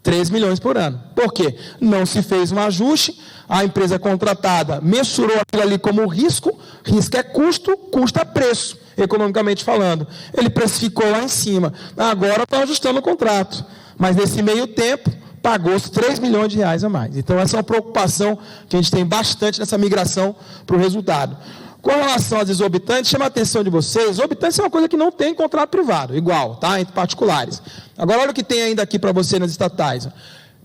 3 milhões por ano. Por quê? Não se fez um ajuste, a empresa contratada mensurou aquilo ali como risco, risco é custo, custo é preço, economicamente falando. Ele precificou lá em cima. Agora está ajustando o contrato. Mas nesse meio tempo, pagou-se 3 milhões de reais a mais. Então, essa é uma preocupação que a gente tem bastante nessa migração para o resultado. Com relação às exorbitantes, chama a atenção de vocês, exorbitantes é uma coisa que não tem em contrato privado, igual, tá? Entre particulares. Agora, olha o que tem ainda aqui para você nas estatais.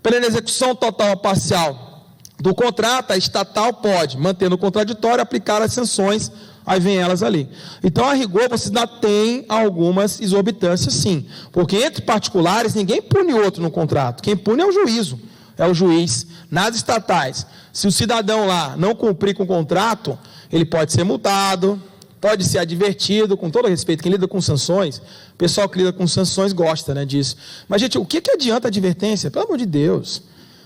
Pela execução total ou parcial do contrato, a estatal pode, mantendo o contraditório, aplicar as sanções, aí vem elas ali. Então, a rigor, você ainda tem algumas exorbitâncias, sim. Porque entre particulares, ninguém pune outro no contrato. Quem pune é o juízo, é o juiz. Nas estatais, se o cidadão lá não cumprir com o contrato, ele pode ser multado, pode ser advertido, com todo respeito. Quem lida com sanções, o pessoal que lida com sanções gosta, né, disso. Mas, gente, o que adianta a advertência? Pelo amor de Deus.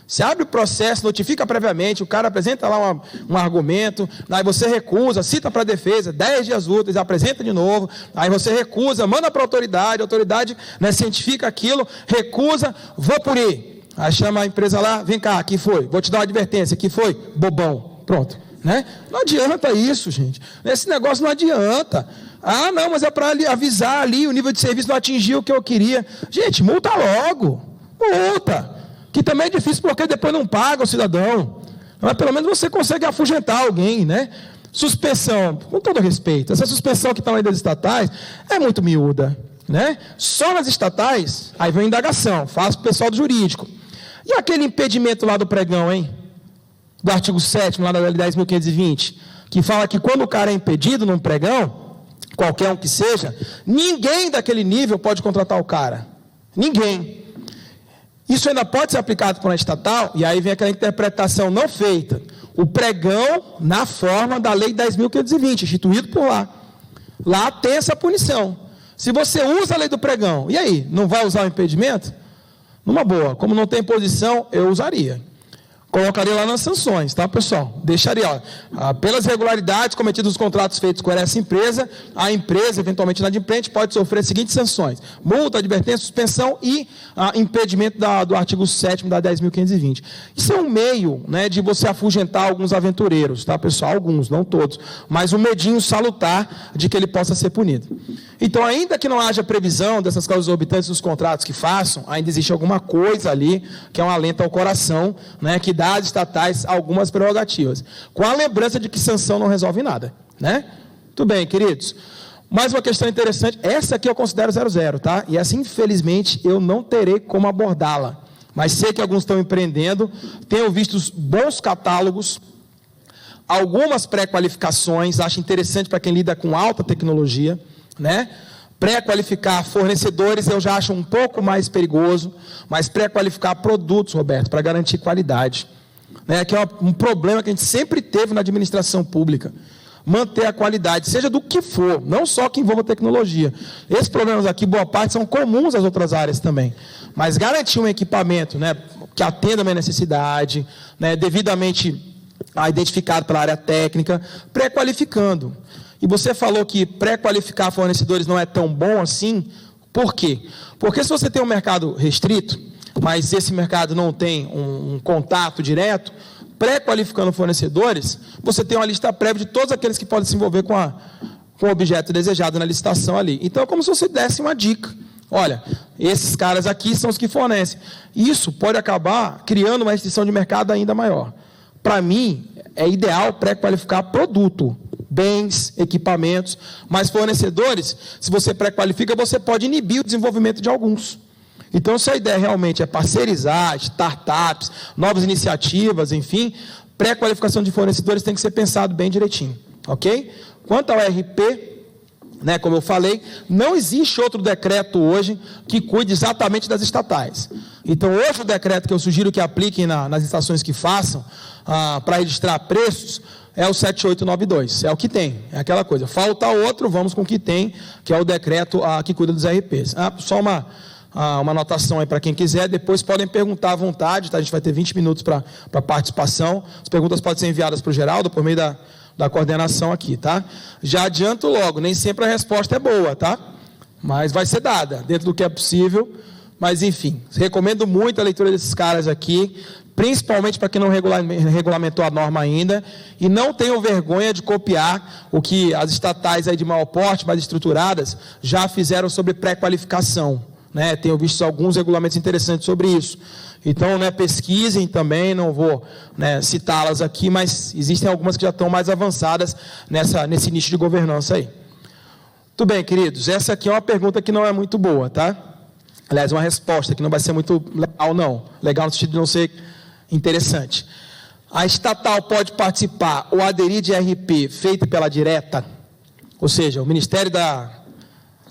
Você abre o processo, notifica previamente, o cara apresenta lá um argumento, aí você recusa, cita para a defesa, 10 dias úteis, apresenta de novo, aí você recusa, manda para a autoridade, né, cientifica aquilo, recusa, vou punir. Aí chama a empresa lá, vem cá, aqui foi, vou te dar uma advertência, aqui foi, bobão, pronto. Né? Não adianta isso, gente. Esse negócio não adianta. Ah, não, mas é para avisar ali, o nível de serviço não atingiu o que eu queria. Gente, multa logo. Multa. Que também é difícil porque depois não paga o cidadão. Mas pelo menos você consegue afugentar alguém, né? Suspensão, com todo respeito. Essa suspensão que está aí das estatais é muito miúda, né? Só nas estatais, aí vem a indagação, faz para o pessoal do jurídico. E aquele impedimento lá do pregão, hein? Do artigo 7º, lá da Lei 10.520, que fala que quando o cara é impedido num pregão, qualquer um que seja, ninguém daquele nível pode contratar o cara. Ninguém. Isso ainda pode ser aplicado por uma estatal, e aí vem aquela interpretação não feita. O pregão na forma da Lei 10.520, instituído por lá. Lá tem essa punição. Se você usa a lei do pregão, e aí, não vai usar o impedimento? Numa boa, como não tem posição, eu usaria. Colocaria lá nas sanções, tá, pessoal? Deixaria, ó, pelas irregularidades cometidas nos contratos feitos com essa empresa, a empresa, eventualmente inadimplente, pode sofrer as seguintes sanções: multa, advertência, suspensão e impedimento do artigo 7º da 10.520. Isso é um meio, né, de você afugentar alguns aventureiros, tá, pessoal? Alguns, não todos, mas um medinho salutar de que ele possa ser punido. Então, ainda que não haja previsão dessas causas exorbitantes dos contratos que façam, ainda existe alguma coisa ali que é um alento ao coração, né, que dá às estatais algumas prerrogativas, com a lembrança de que sanção não resolve nada, né? Tudo bem, queridos. Mais uma questão interessante, essa aqui eu considero 00, tá? E essa, infelizmente, eu não terei como abordá-la, mas sei que alguns estão empreendendo, tenho visto bons catálogos, algumas pré-qualificações, acho interessante para quem lida com alta tecnologia, né? Pré-qualificar fornecedores eu já acho um pouco mais perigoso, mas pré-qualificar produtos, Roberto, para garantir qualidade, né? Que é um problema que a gente sempre teve na administração pública, manter a qualidade, seja do que for, não só que envolva tecnologia. Esses problemas aqui, boa parte, são comuns às outras áreas também, mas garantir um equipamento, né, que atenda a minha necessidade, né, devidamente identificado pela área técnica, pré-qualificando. E você falou que pré-qualificar fornecedores não é tão bom assim. Por quê? Porque se você tem um mercado restrito, mas esse mercado não tem um contato direto, pré-qualificando fornecedores, você tem uma lista prévia de todos aqueles que podem se envolver com o objeto desejado na licitação ali. Então, é como se você desse uma dica. Olha, esses caras aqui são os que fornecem. Isso pode acabar criando uma restrição de mercado ainda maior. Para mim, é ideal pré-qualificar produto, bens, equipamentos, mas fornecedores, se você pré-qualifica, você pode inibir o desenvolvimento de alguns. Então, se a ideia realmente é parceirizar, startups, novas iniciativas, enfim, pré-qualificação de fornecedores tem que ser pensado bem direitinho, ok? Quanto ao RP, né, como eu falei, não existe outro decreto hoje que cuide exatamente das estatais. Então, hoje o decreto que eu sugiro que apliquem nas estações que façam, para registrar preços, é o 7892, é o que tem, é aquela coisa. Falta outro, vamos com o que tem, que é o decreto que cuida dos RPs. Só uma anotação aí para quem quiser, depois podem perguntar à vontade, tá? A gente vai ter 20 minutos para participação, as perguntas podem ser enviadas para o Geraldo, por meio da coordenação aqui, tá? Já adianto logo, nem sempre a resposta é boa, tá? Mas vai ser dada, dentro do que é possível, mas enfim, recomendo muito a leitura desses caras aqui, principalmente para quem não regulamentou a norma ainda, e não tenham vergonha de copiar o que as estatais aí de maior porte, mais estruturadas, já fizeram sobre pré-qualificação, né? Tenho visto alguns regulamentos interessantes sobre isso. Então, né, pesquisem também, não vou, né, citá-las aqui, mas existem algumas que já estão mais avançadas nesse nicho de governança aí. Tudo bem, queridos, essa aqui é uma pergunta que não é muito boa, tá? Aliás, uma resposta que não vai ser muito legal, não. Legal no sentido de não ser interessante. A estatal pode participar ou aderir de RP feito pela direta, ou seja, o Ministério da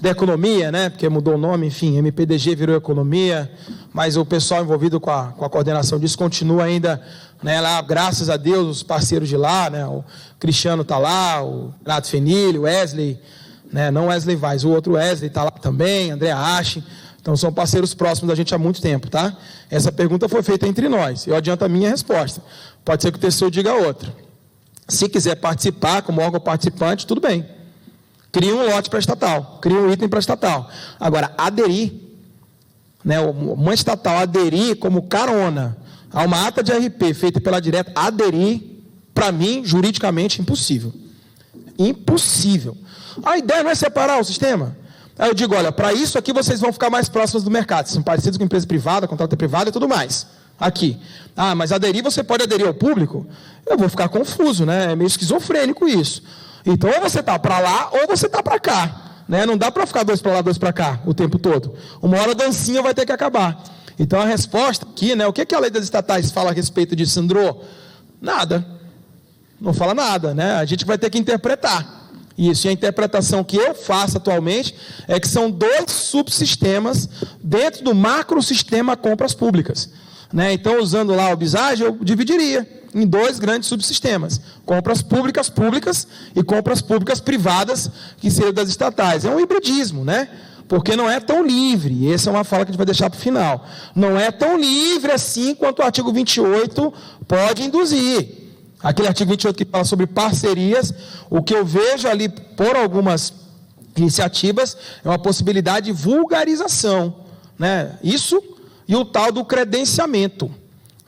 Economia, né, porque mudou o nome, enfim, MPDG virou Economia, mas o pessoal envolvido com a coordenação disso continua ainda, né, lá, graças a Deus, os parceiros de lá, né, o Cristiano está lá, o Renato Fenilho, o Wesley, né, não Wesley Vaz, o outro Wesley está lá também, André Ache, então são parceiros próximos da gente há muito tempo, tá? Essa pergunta foi feita entre nós, eu adianto a minha resposta, pode ser que o terceiro diga outra. Se quiser participar como órgão participante, tudo bem. Cria um lote para a estatal, cria um item para a estatal. Agora, aderir, né, uma estatal aderir como carona a uma ata de RP feita pela direta, aderir, para mim, juridicamente, impossível. Impossível. A ideia não é separar o sistema. Aí eu digo, olha, para isso aqui vocês vão ficar mais próximos do mercado, vocês são parecidos com empresa privada, contrato privado e tudo mais. Aqui. Ah, mas aderir, você pode aderir ao público? Eu vou ficar confuso, né? É meio esquizofrênico isso. Então, ou você está para lá, ou você está para cá. Né? Não dá para ficar dois para lá, dois para cá, o tempo todo. Uma hora a dancinha vai ter que acabar. Então, a resposta aqui, né? O que a lei das estatais fala a respeito disso, Sandro? Nada. Não fala nada, né? A gente vai ter que interpretar. Isso, e a interpretação que eu faço atualmente é que são dois subsistemas dentro do macrosistema compras públicas. Né? Então, usando lá o BISAG, eu dividiria em dois grandes subsistemas. Compras públicas e compras públicas privadas, que seriam das estatais. É um hibridismo, né? Porque não é tão livre, e essa é uma fala que a gente vai deixar para o final. Não é tão livre assim quanto o artigo 28 pode induzir. Aquele artigo 28 que fala sobre parcerias, o que eu vejo ali por algumas iniciativas é uma possibilidade de vulgarização, né? Isso e o tal do credenciamento,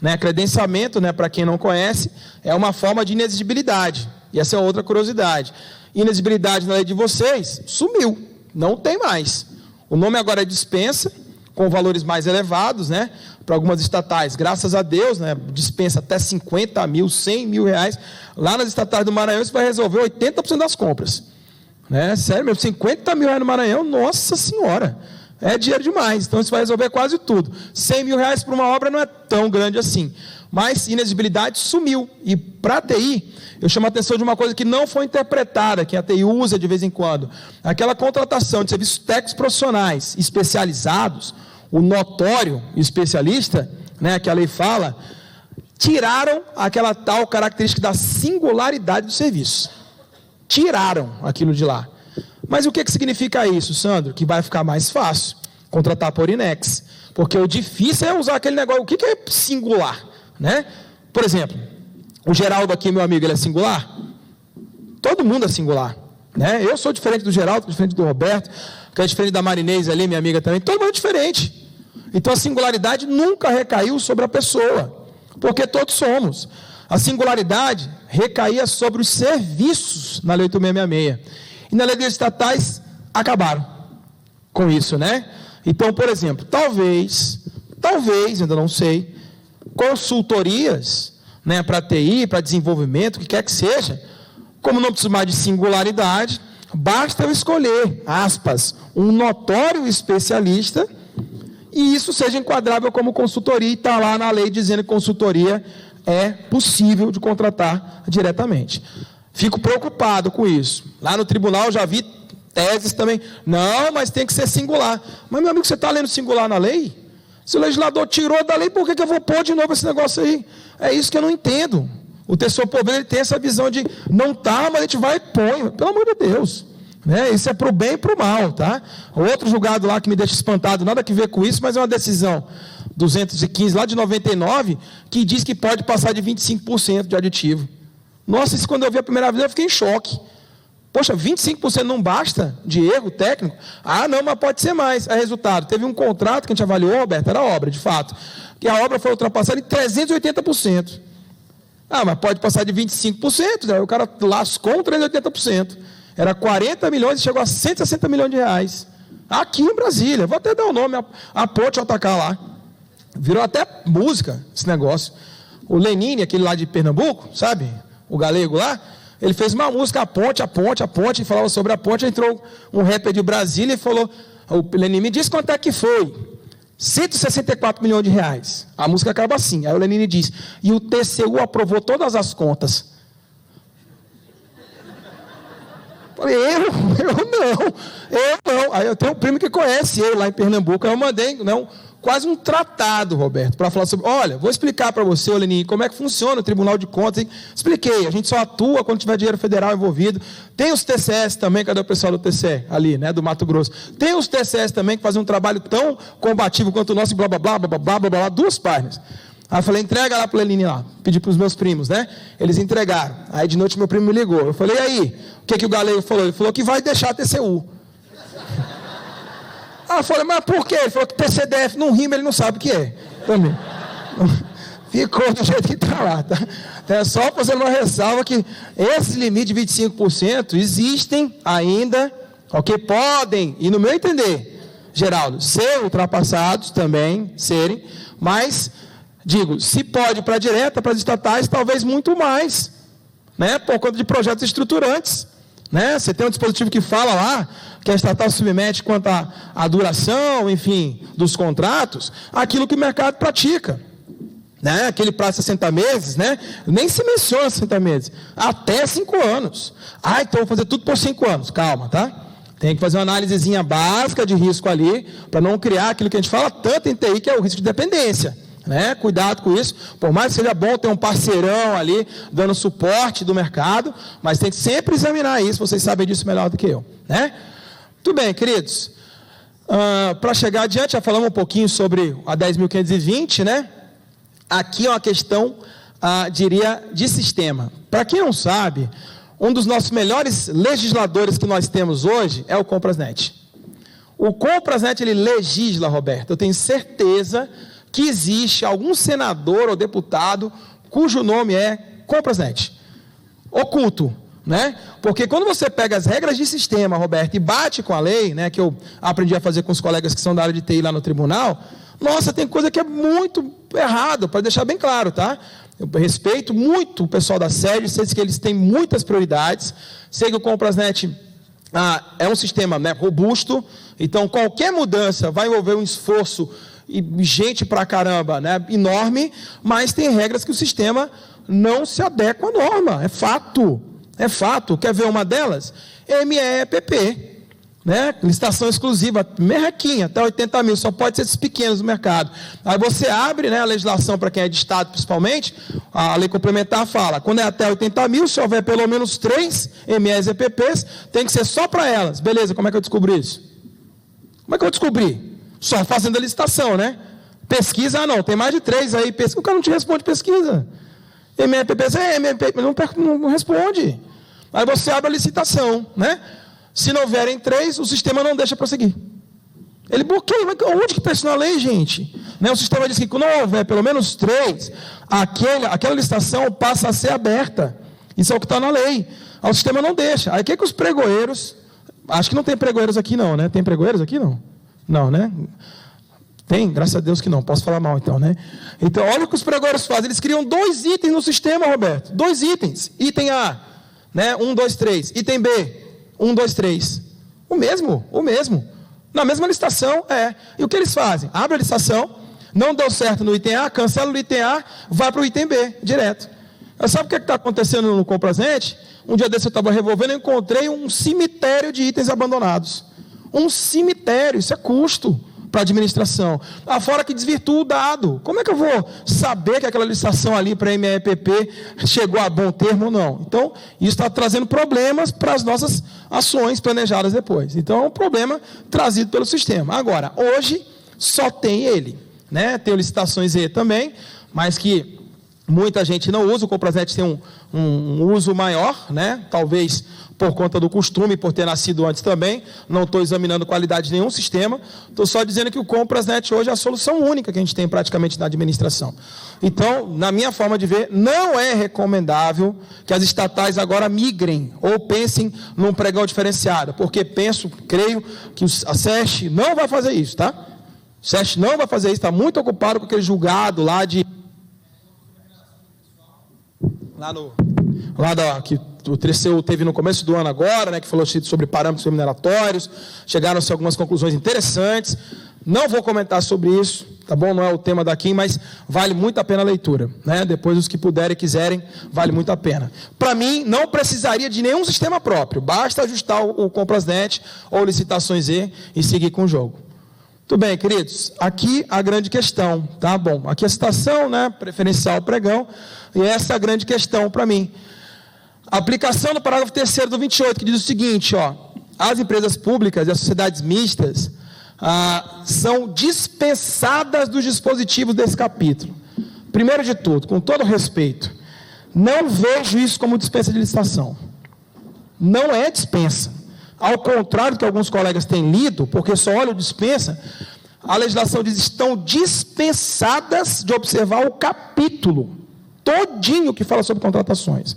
né? Credenciamento, né, para quem não conhece, é uma forma de inexigibilidade, e essa é outra curiosidade. Inexigibilidade na lei de vocês sumiu, não tem mais. O nome agora é dispensa, com valores mais elevados, né? Para algumas estatais, graças a Deus, né? Dispensa até 50 mil, 100 mil reais. Lá nas estatais do Maranhão, você vai resolver 80% das compras. Né? Sério mesmo, 50 mil reais no Maranhão, nossa senhora, é dinheiro demais. Então, isso vai resolver quase tudo. 100 mil reais para uma obra não é tão grande assim. Mas inexigibilidade sumiu. E para a TI, eu chamo a atenção de uma coisa que não foi interpretada, que a TI usa de vez em quando. Aquela contratação de serviços técnicos profissionais especializados, o notório especialista, né, que a lei fala, tiraram aquela tal característica da singularidade do serviço. Tiraram aquilo de lá. Mas o que significa isso, Sandro? Que vai ficar mais fácil contratar por INEX. Porque o difícil é usar aquele negócio. O que é singular? Né? Por exemplo, o Geraldo aqui, meu amigo, ele é singular? Todo mundo é singular. Né? Eu sou diferente do Geraldo, diferente do Roberto, que é diferente da Marinês ali, minha amiga também. Todo mundo é diferente. Então, a singularidade nunca recaiu sobre a pessoa, porque todos somos. A singularidade recaía sobre os serviços na Lei 8.666. E na Lei das Estatais, acabaram com isso, né? Então, por exemplo, talvez, ainda não sei, consultorias, né, para TI, para desenvolvimento, o que quer que seja, como não preciso mais de singularidade, basta eu escolher, aspas, um notório especialista, e isso seja enquadrável como consultoria, e está lá na lei dizendo que consultoria é possível de contratar diretamente. Fico preocupado com isso. Lá no tribunal já vi teses também. Não, mas tem que ser singular. Mas, meu amigo, você está lendo singular na lei? Se o legislador tirou da lei, por que eu vou pôr de novo esse negócio aí? É isso que eu não entendo. O terceiro povo, ele tem essa visão de não tá, mas a gente vai e põe. Pelo amor de Deus. Né? Isso é para o bem e para o mal, tá? Outro julgado lá que me deixa espantado, nada a ver com isso, mas é uma decisão 215 lá de 99, que diz que pode passar de 25% de aditivo. Nossa, isso quando eu vi a primeira vez eu fiquei em choque. Poxa, 25% não basta de erro técnico? Ah, não, mas pode ser mais. Aí, resultado, teve um contrato que a gente avaliou, Roberto, era obra, de fato, que a obra foi ultrapassada em 380%. Ah, mas pode passar de 25%, né? O cara lascou 380%. Era 40 milhões e chegou a 160 milhões de reais. Aqui em Brasília. Vou até dar o nome, a ponte JK lá. Virou até música esse negócio. O Lenine, aquele lá de Pernambuco, sabe? O galego lá. Ele fez uma música, a ponte, e falava sobre a ponte. Entrou um rapper de Brasília e falou, o Lenine me disse quanto é que foi. 164 milhões de reais. A música acaba assim. Aí o Lenine diz, e o TCU aprovou todas as contas. Falei, eu não. Aí eu tenho um primo que conhece ele lá em Pernambuco. Aí eu mandei quase um tratado, Roberto, para falar sobre, olha, vou explicar para você, Lenine, como é que funciona o Tribunal de Contas. Hein? Expliquei, a gente só atua quando tiver dinheiro federal envolvido. Tem os TCS também, cadê o pessoal do TCE ali, né, do Mato Grosso? Tem os TCS também que fazem um trabalho tão combativo quanto o nosso, blá, blá, blá, blá, blá, blá, blá, duas páginas. Aí eu falei, entrega lá para o Lenine lá. Pedi para os meus primos, né? Eles entregaram. Aí de noite meu primo me ligou. Eu falei, e aí? O que o galego falou? Ele falou que vai deixar a TCU. Aí eu falei, mas por quê? Ele falou que TCDF não rima, ele não sabe o que é. Também. Ficou do jeito que está lá, tá? É só fazendo uma ressalva que esse limite de 25% existem ainda, ok? Podem, e no meu entender, Geraldo, ser ultrapassados também, serem, mas, digo, se pode para a direta, para as estatais, talvez muito mais, né? Por conta de projetos estruturantes. Né? Você tem um dispositivo que fala lá, que a estatal submete quanto à duração, enfim, dos contratos, aquilo que o mercado pratica. Né? Aquele prazo de 60 meses, né? Nem se menciona 60 meses, até 5 anos. Então vou fazer tudo por 5 anos. Calma, tá? Tem que fazer uma análisezinha básica de risco ali, para não criar aquilo que a gente fala tanto em TI, que é o risco de dependência. Né? Cuidado com isso, por mais que seja bom ter um parceirão ali dando suporte do mercado, mas tem que sempre examinar isso, vocês sabem disso melhor do que eu, né? Tudo bem, queridos, para chegar adiante, já falamos um pouquinho sobre a 10.520, né? Aqui é uma questão, diria, de sistema. Para quem não sabe, um dos nossos melhores legisladores que nós temos hoje é o Comprasnet. O Comprasnet, ele legisla, Roberto, eu tenho certeza que existe algum senador ou deputado cujo nome é Comprasnet, oculto, né? Porque quando você pega as regras de sistema, Roberto, e bate com a lei, né, que eu aprendi a fazer com os colegas que são da área de TI lá no tribunal, nossa, tem coisa que é muito errado, para deixar bem claro, tá? Eu respeito muito o pessoal da sede, sei que eles têm muitas prioridades, sei que o Comprasnet é um sistema, né, robusto, então qualquer mudança vai envolver um esforço e gente pra caramba, né, enorme, mas tem regras que o sistema não se adequa à norma, é fato, quer ver uma delas? MEPP, né, licitação exclusiva, merrequinha, até 80 mil, só pode ser esses pequenos no mercado, aí você abre, né, a legislação para quem é de estado principalmente, a lei complementar fala, quando é até 80 mil, se houver pelo menos 3 MEs e EPPs, tem que ser só para elas, beleza, como é que eu descobri isso? Como é que eu descobri? Só fazendo a licitação, né? Pesquisa, não, tem mais de 3 aí. O cara não te responde pesquisa. MEPPs, não responde. Aí você abre a licitação, né? Se não houverem 3, o sistema não deixa prosseguir. Ele bloqueia. Onde que está isso na lei, gente? Né? O sistema diz que quando houver pelo menos 3, aquela licitação passa a ser aberta. Isso é o que está na lei. Aí o sistema não deixa. Aí o que os pregoeiros... Acho que não tem pregoeiros aqui não, né? Tem pregoeiros aqui não? Não, né? Tem? Graças a Deus que não. Posso falar mal então, né? Então, olha o que os pregoeiros fazem. Eles criam 2 itens no sistema, Roberto. 2 itens. Item A, né? 1, 2, 3. Item B, 1, 2, 3. O mesmo. Na mesma licitação, E o que eles fazem? Abre a licitação, não deu certo no item A, cancela o item A, vai para o item B, direto. Sabe o que está acontecendo no Comprasnet? Um dia desse eu estava revolvendo e encontrei um cemitério de itens abandonados. Um cemitério, isso é custo para a administração. Fora que desvirtua o dado. Como é que eu vou saber que aquela licitação ali para a MEPP chegou a bom termo ou não? Então, isso está trazendo problemas para as nossas ações planejadas depois. Então, é um problema trazido pelo sistema. Agora, hoje, só tem ele. Né? Tem licitações E também, mas que Muita gente não usa, o Comprasnet tem um uso maior, né? Talvez por conta do costume, por ter nascido antes também. Não estou examinando qualidade de nenhum sistema, estou só dizendo que o Comprasnet hoje é a solução única que a gente tem praticamente na administração. Então, na minha forma de ver, não é recomendável que as estatais agora migrem ou pensem num pregão diferenciado, porque creio que a SESC não vai fazer isso, tá? O SESC não vai fazer isso, está muito ocupado com aquele julgado lá de... que o TCU teve no começo do ano agora, né, que falou sobre parâmetros remuneratórios, chegaram-se a algumas conclusões interessantes. Não vou comentar sobre isso, tá bom? Não é o tema daqui, mas vale muito a pena a leitura, né? Depois os que puderem e quiserem, vale muito a pena. Para mim, não precisaria de nenhum sistema próprio, basta ajustar o Comprasnet ou licitações E e seguir com o jogo. Muito bem, queridos, aqui a grande questão, tá bom? Aqui a citação, né, preferencial pregão, e essa é a grande questão para mim. Aplicação do parágrafo 3º do 28, que diz o seguinte, ó, as empresas públicas e as sociedades mistas são dispensadas dos dispositivos desse capítulo. Primeiro de tudo, com todo respeito, não vejo isso como dispensa de licitação. Não é dispensa. Ao contrário do que alguns colegas têm lido, porque só olham dispensa, a legislação diz que estão dispensadas de observar o capítulo todinho que fala sobre contratações.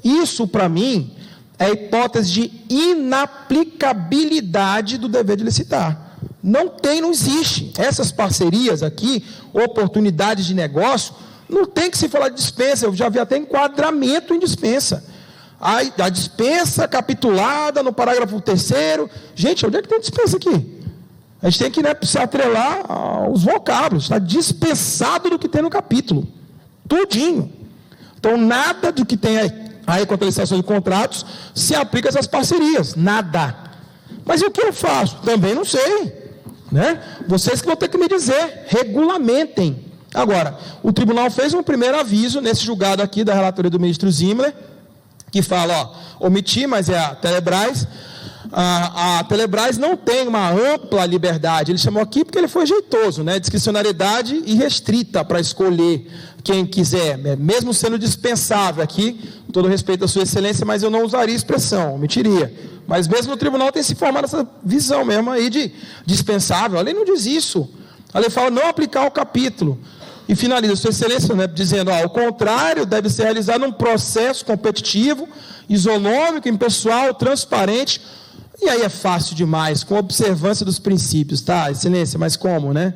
Isso, para mim, é a hipótese de inaplicabilidade do dever de licitar. Não existe. Essas parcerias aqui, oportunidades de negócio, não tem que se falar de dispensa. Eu já vi até enquadramento em dispensa. A dispensa capitulada no parágrafo 3º. Gente, onde é que tem dispensa aqui? A gente tem que, né, se atrelar aos vocábulos. Está dispensado do que tem no capítulo. Tudinho. Então, nada do que tem aí quanto à licitação de contratos se aplica a essas parcerias. Nada. Mas e o que eu faço? Também não sei. Né? Vocês que vão ter que me dizer. Regulamentem. Agora, o tribunal fez um primeiro aviso nesse julgado aqui da relatoria do ministro Zimler, que fala, omitir, mas é a Telebrás. A Telebrás não tem uma ampla liberdade, ele chamou aqui porque ele foi jeitoso, né? Discricionariedade irrestrita para escolher quem quiser, mesmo sendo dispensável aqui, com todo respeito à sua excelência, mas eu não usaria expressão, omitiria. Mas mesmo o tribunal tem se formado essa visão mesmo aí de dispensável. A lei não diz isso, a lei fala não aplicar o capítulo. E finaliza, sua excelência, né, dizendo, o contrário deve ser realizado num processo competitivo, isonômico, impessoal, transparente. E aí é fácil demais, com observância dos princípios, tá, excelência? Mas como, né?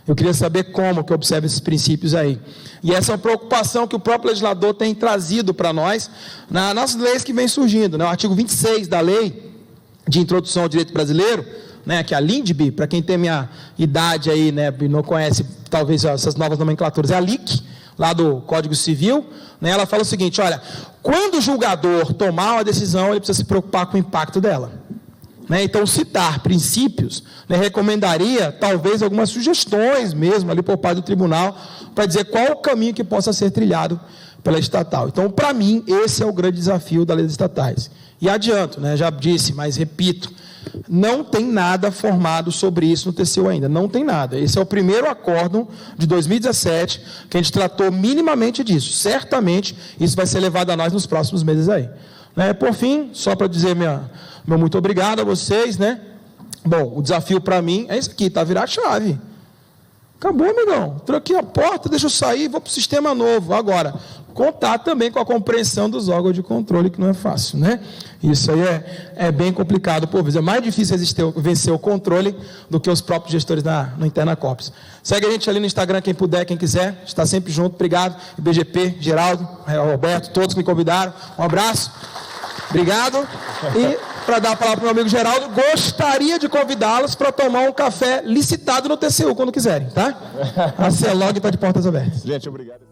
Eu queria saber como que observa esses princípios aí. E essa é uma preocupação que o próprio legislador tem trazido para nós, nas leis que vem surgindo, né? O artigo 26 da lei de introdução ao direito brasileiro, né, que é a LINDB, para quem tem minha idade aí, né, e não conhece talvez essas novas nomenclaturas, é a LIC, lá do Código Civil, né, ela fala o seguinte, olha, quando o julgador tomar uma decisão, ele precisa se preocupar com o impacto dela. Né, então, citar princípios, né, recomendaria talvez algumas sugestões mesmo ali por parte do tribunal, para dizer qual o caminho que possa ser trilhado pela estatal. Então, para mim, esse é o grande desafio da lei das estatais. E adianto, né, já disse, mas repito, não tem nada formado sobre isso no TCU ainda, não tem nada. Esse é o primeiro acórdão de 2017 que a gente tratou minimamente disso. Certamente isso vai ser levado a nós nos próximos meses aí. Né? Por fim, só para dizer meu muito obrigado a vocês, né? Bom, o desafio para mim é isso aqui, tá? Virar a chave. Acabou, amigão. Troquei a porta, deixa eu sair, vou para o sistema novo. Agora, contar também com a compreensão dos órgãos de controle, que não é fácil, né? Isso aí é bem complicado por vezes. É mais difícil vencer o controle do que os próprios gestores no Interna Corpus. Segue a gente ali no Instagram, quem puder, quem quiser. Está sempre junto. Obrigado. IBGP, Geraldo, Roberto, todos que me convidaram. Um abraço. Obrigado. E para dar a palavra para o meu amigo Geraldo, gostaria de convidá-los para tomar um café licitado no TCU, quando quiserem, tá? A Celog está de portas abertas. Gente, obrigado.